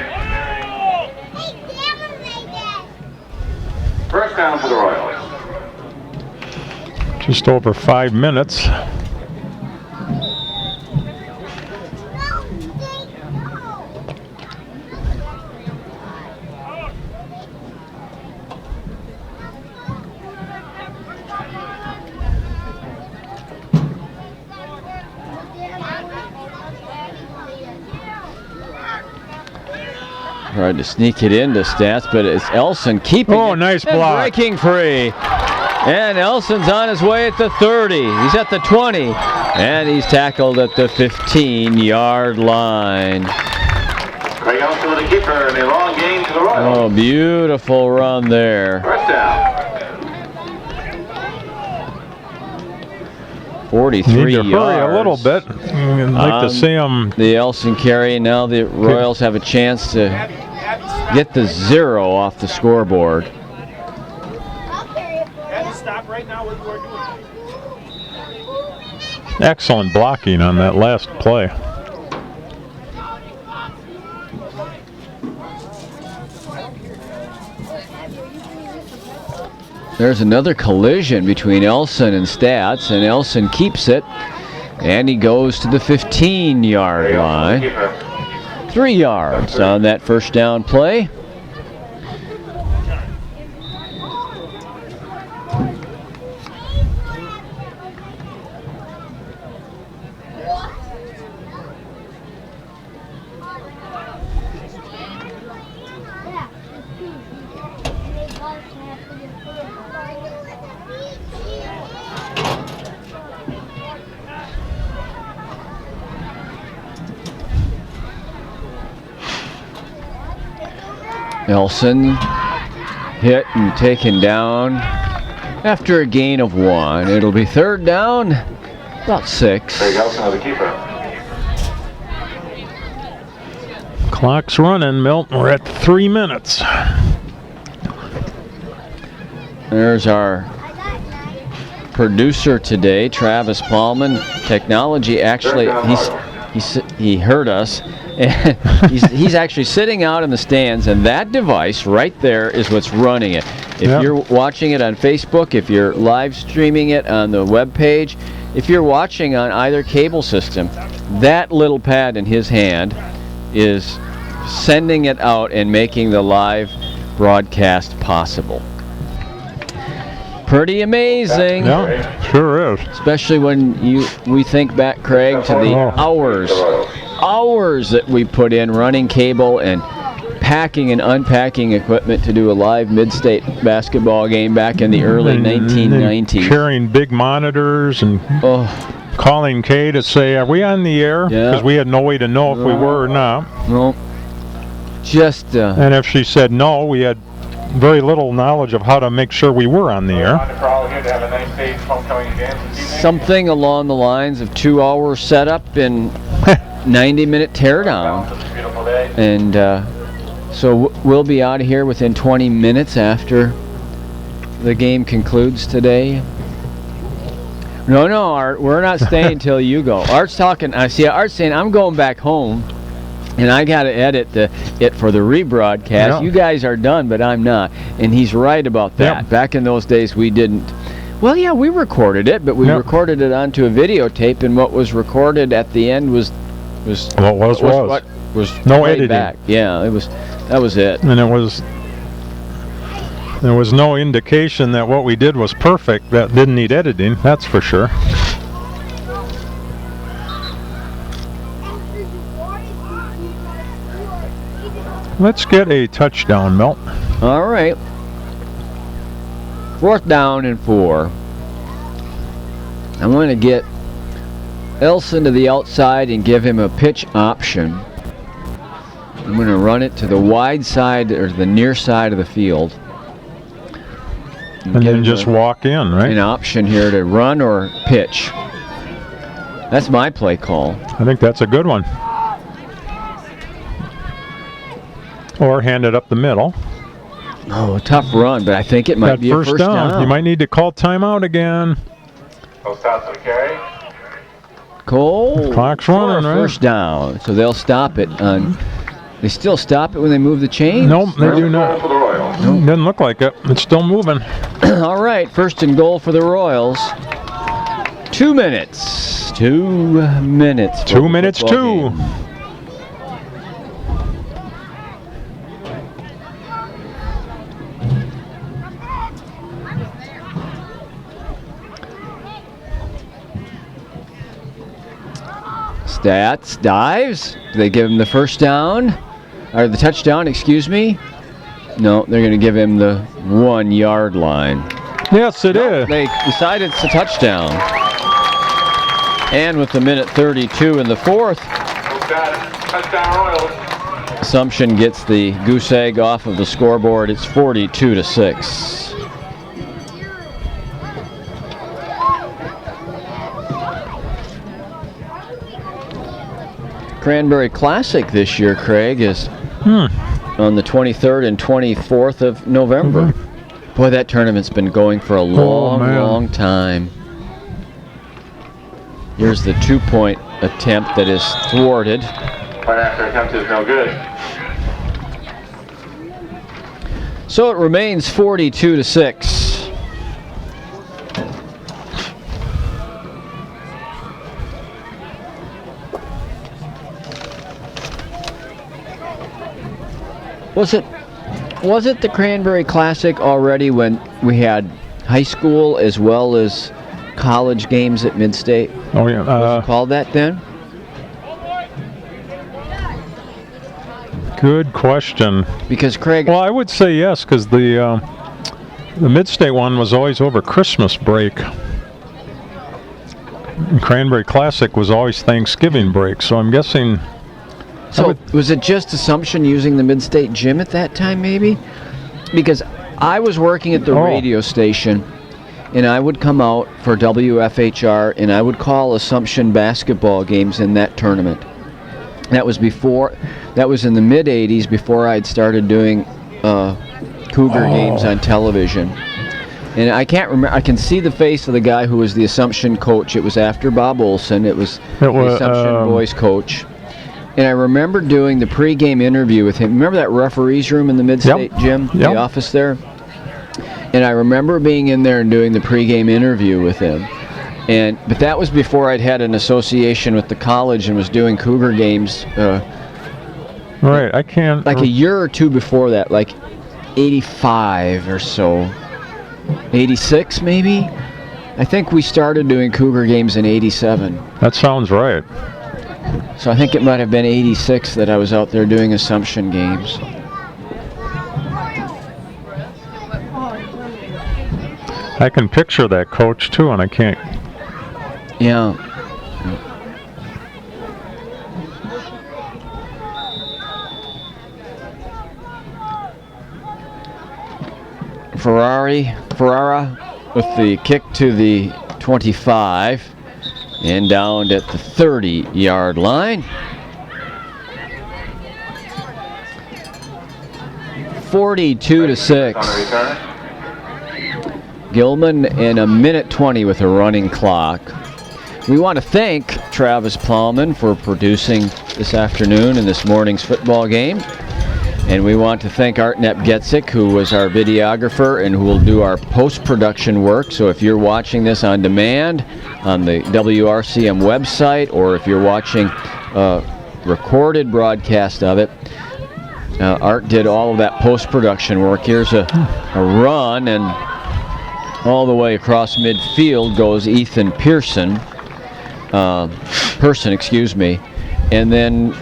First down for the Royals. Just over 5 minutes. Tried to sneak it into Stats, but it's Elson keeping it. Nice block. Breaking free. And Elson's on his way at the 30. He's at the 20. And he's tackled at the 15-yard line. Craig Elson with a keeper and a long gain to the Royals. Oh, beautiful run there. First down. 43 Need to yards. hurry a little bit. I'd like to see him. The Elson carry. Now the Royals have a chance to get the 0 off the scoreboard. Excellent blocking on that last play. There's another collision between Elson and Stats, and Elson keeps it, and he goes to the 15-yard line. 3 yards on that first down play. Elson hit and taken down. after a gain of 1. It'll be third down, about 6. Craig Elson, the keeper. Clock's running, Milton. We're at 3 minutes. There's our producer today, Travis Paulman. Technology, actually, he heard us. And he's actually sitting out in the stands, and that device right there is what's running it. If you're watching it on Facebook, if you're live streaming it on the web page, if you're watching on either cable system, that little pad in his hand is sending it out and making the live broadcast possible. Pretty amazing. Yeah, sure is. Especially when we think back, Craig, to the hours that we put in running cable and packing and unpacking equipment to do a live mid-state basketball game back in the early 1990s. Carrying big monitors and calling Kay to say, "Are we on the air?" Because we had no way to know if we were or not. No. Just. And if she said no, we had very little knowledge of how to make sure we were on the air. Something along the lines of 2-hour setup and 90-minute teardown. And so we'll be out of here within 20 minutes after the game concludes today. No, Art, we're not staying until you go. Art's talking. I see Art's saying, I'm going back home. And I got to edit it for the rebroadcast. Yeah. You guys are done, but I'm not. And he's right about that. Back in those days, we didn't. Well, yeah, we recorded it, but we recorded it onto a videotape, and what was recorded at the end was what was no editing. Back. Yeah, that was it. And there was no indication that what we did was perfect. That didn't need editing. That's for sure. Let's get a touchdown, Milt. All right. 4th down and 4. I'm going to get Elson to the outside and give him a pitch option. I'm going to run it to the wide side or the near side of the field. And then just walk in, right? An option here to run or pitch. That's my play call. I think that's a good one. Or hand it up the middle. Oh, a tough run, but I think it might be a first down. You might need to call timeout again. Post out to the carry. Cole. Clock's running, right? First down. So they'll stop it. They still stop it when they move the chains? Nope, they do not. Nope. Doesn't look like it. It's still moving. All right, 1st and goal for the Royals. 2 minutes. 2 minutes. 2 minutes, 2. Stats, dives. Do they give him the first down? Or the touchdown, excuse me? No, they're going to give him the 1 yard line. Yes, it is. They decided it's a touchdown. And with the 1:32 in the 4th, touchdown Royals. Assumption gets the goose egg off of the scoreboard. It's 42-6. Cranberry Classic this year, Craig, is on the 23rd and 24th of November. Boy, that tournament's been going for a long time. Here's the 2-point attempt that is thwarted. Point after attempt is no good. So it remains 42-6. Was it the Cranberry Classic already when we had high school as well as college games at Mid-State? Oh yeah. Was it called that then? Good question. Because Craig. Well, I would say yes, because the Mid-State one was always over Christmas break. And Cranberry Classic was always Thanksgiving break, so I'm guessing. So was it just Assumption using the Mid-State gym at that time, maybe? Because I was working at the radio station, and I would come out for WFHR, and I would call Assumption basketball games in that tournament. That was in the mid-'80s, before I'd started doing Cougar games on television. And I can't remember. I can see the face of the guy who was the Assumption coach. It was after Bob Olson. It was the Assumption boys coach. And I remember doing the pregame interview with him. Remember that referee's room in the Mid-State Gym, the office there? And I remember being in there and doing the pregame interview with him. But that was before I'd had an association with the college and was doing Cougar games. Right, I can't. Like a year or two before that, like 85 or so. 86 maybe? I think we started doing Cougar games in 87. That sounds right. So I think it might have been 86 that I was out there doing Assumption games. I can picture that coach too, and I can't. Yeah. Ferrara with the kick to the 25 and down at the 30-yard line. 42-6. Gilman in a minute 20 with a running clock. We want to thank Travis Plowman for producing this afternoon and this morning's football game. And we want to thank Artnep Getzik, who was our videographer and who will do our post-production work. So if you're watching this on demand on the WRCM website, or if you're watching a recorded broadcast of it, Art did all of that post-production work. Here's a run, and all the way across midfield goes Ethan Person, excuse me. And then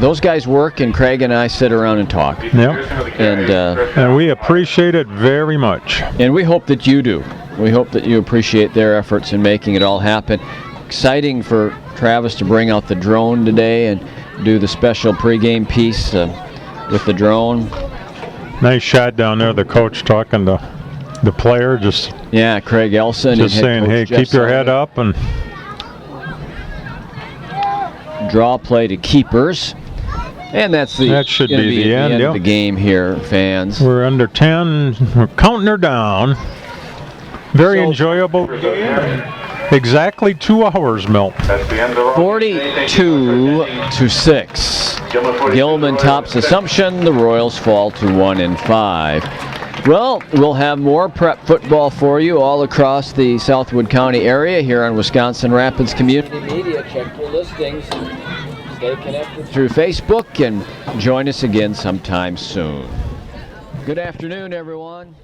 those guys work, and Craig and I sit around and talk. Yep. And we appreciate it very much. And we hope that you do. We hope that you appreciate their efforts in making it all happen. Exciting for Travis to bring out the drone today and do the special pregame piece with the drone. Nice shot down there, the coach talking to the player. Yeah, Craig Elson. Just saying, hey, keep your head up. And draw play to keepers. And that should be the end of the game here, fans. We're under 10. We're counting her down. Very enjoyable game. Exactly 2 hours, Milt. 42-6. Gilman tops Assumption. The Royals fall to 1-5. Well, we'll have more prep football for you all across the Southwood County area here on Wisconsin Rapids Community Media. Check your listings. Stay connected through Facebook and join us again sometime soon. Good afternoon, everyone.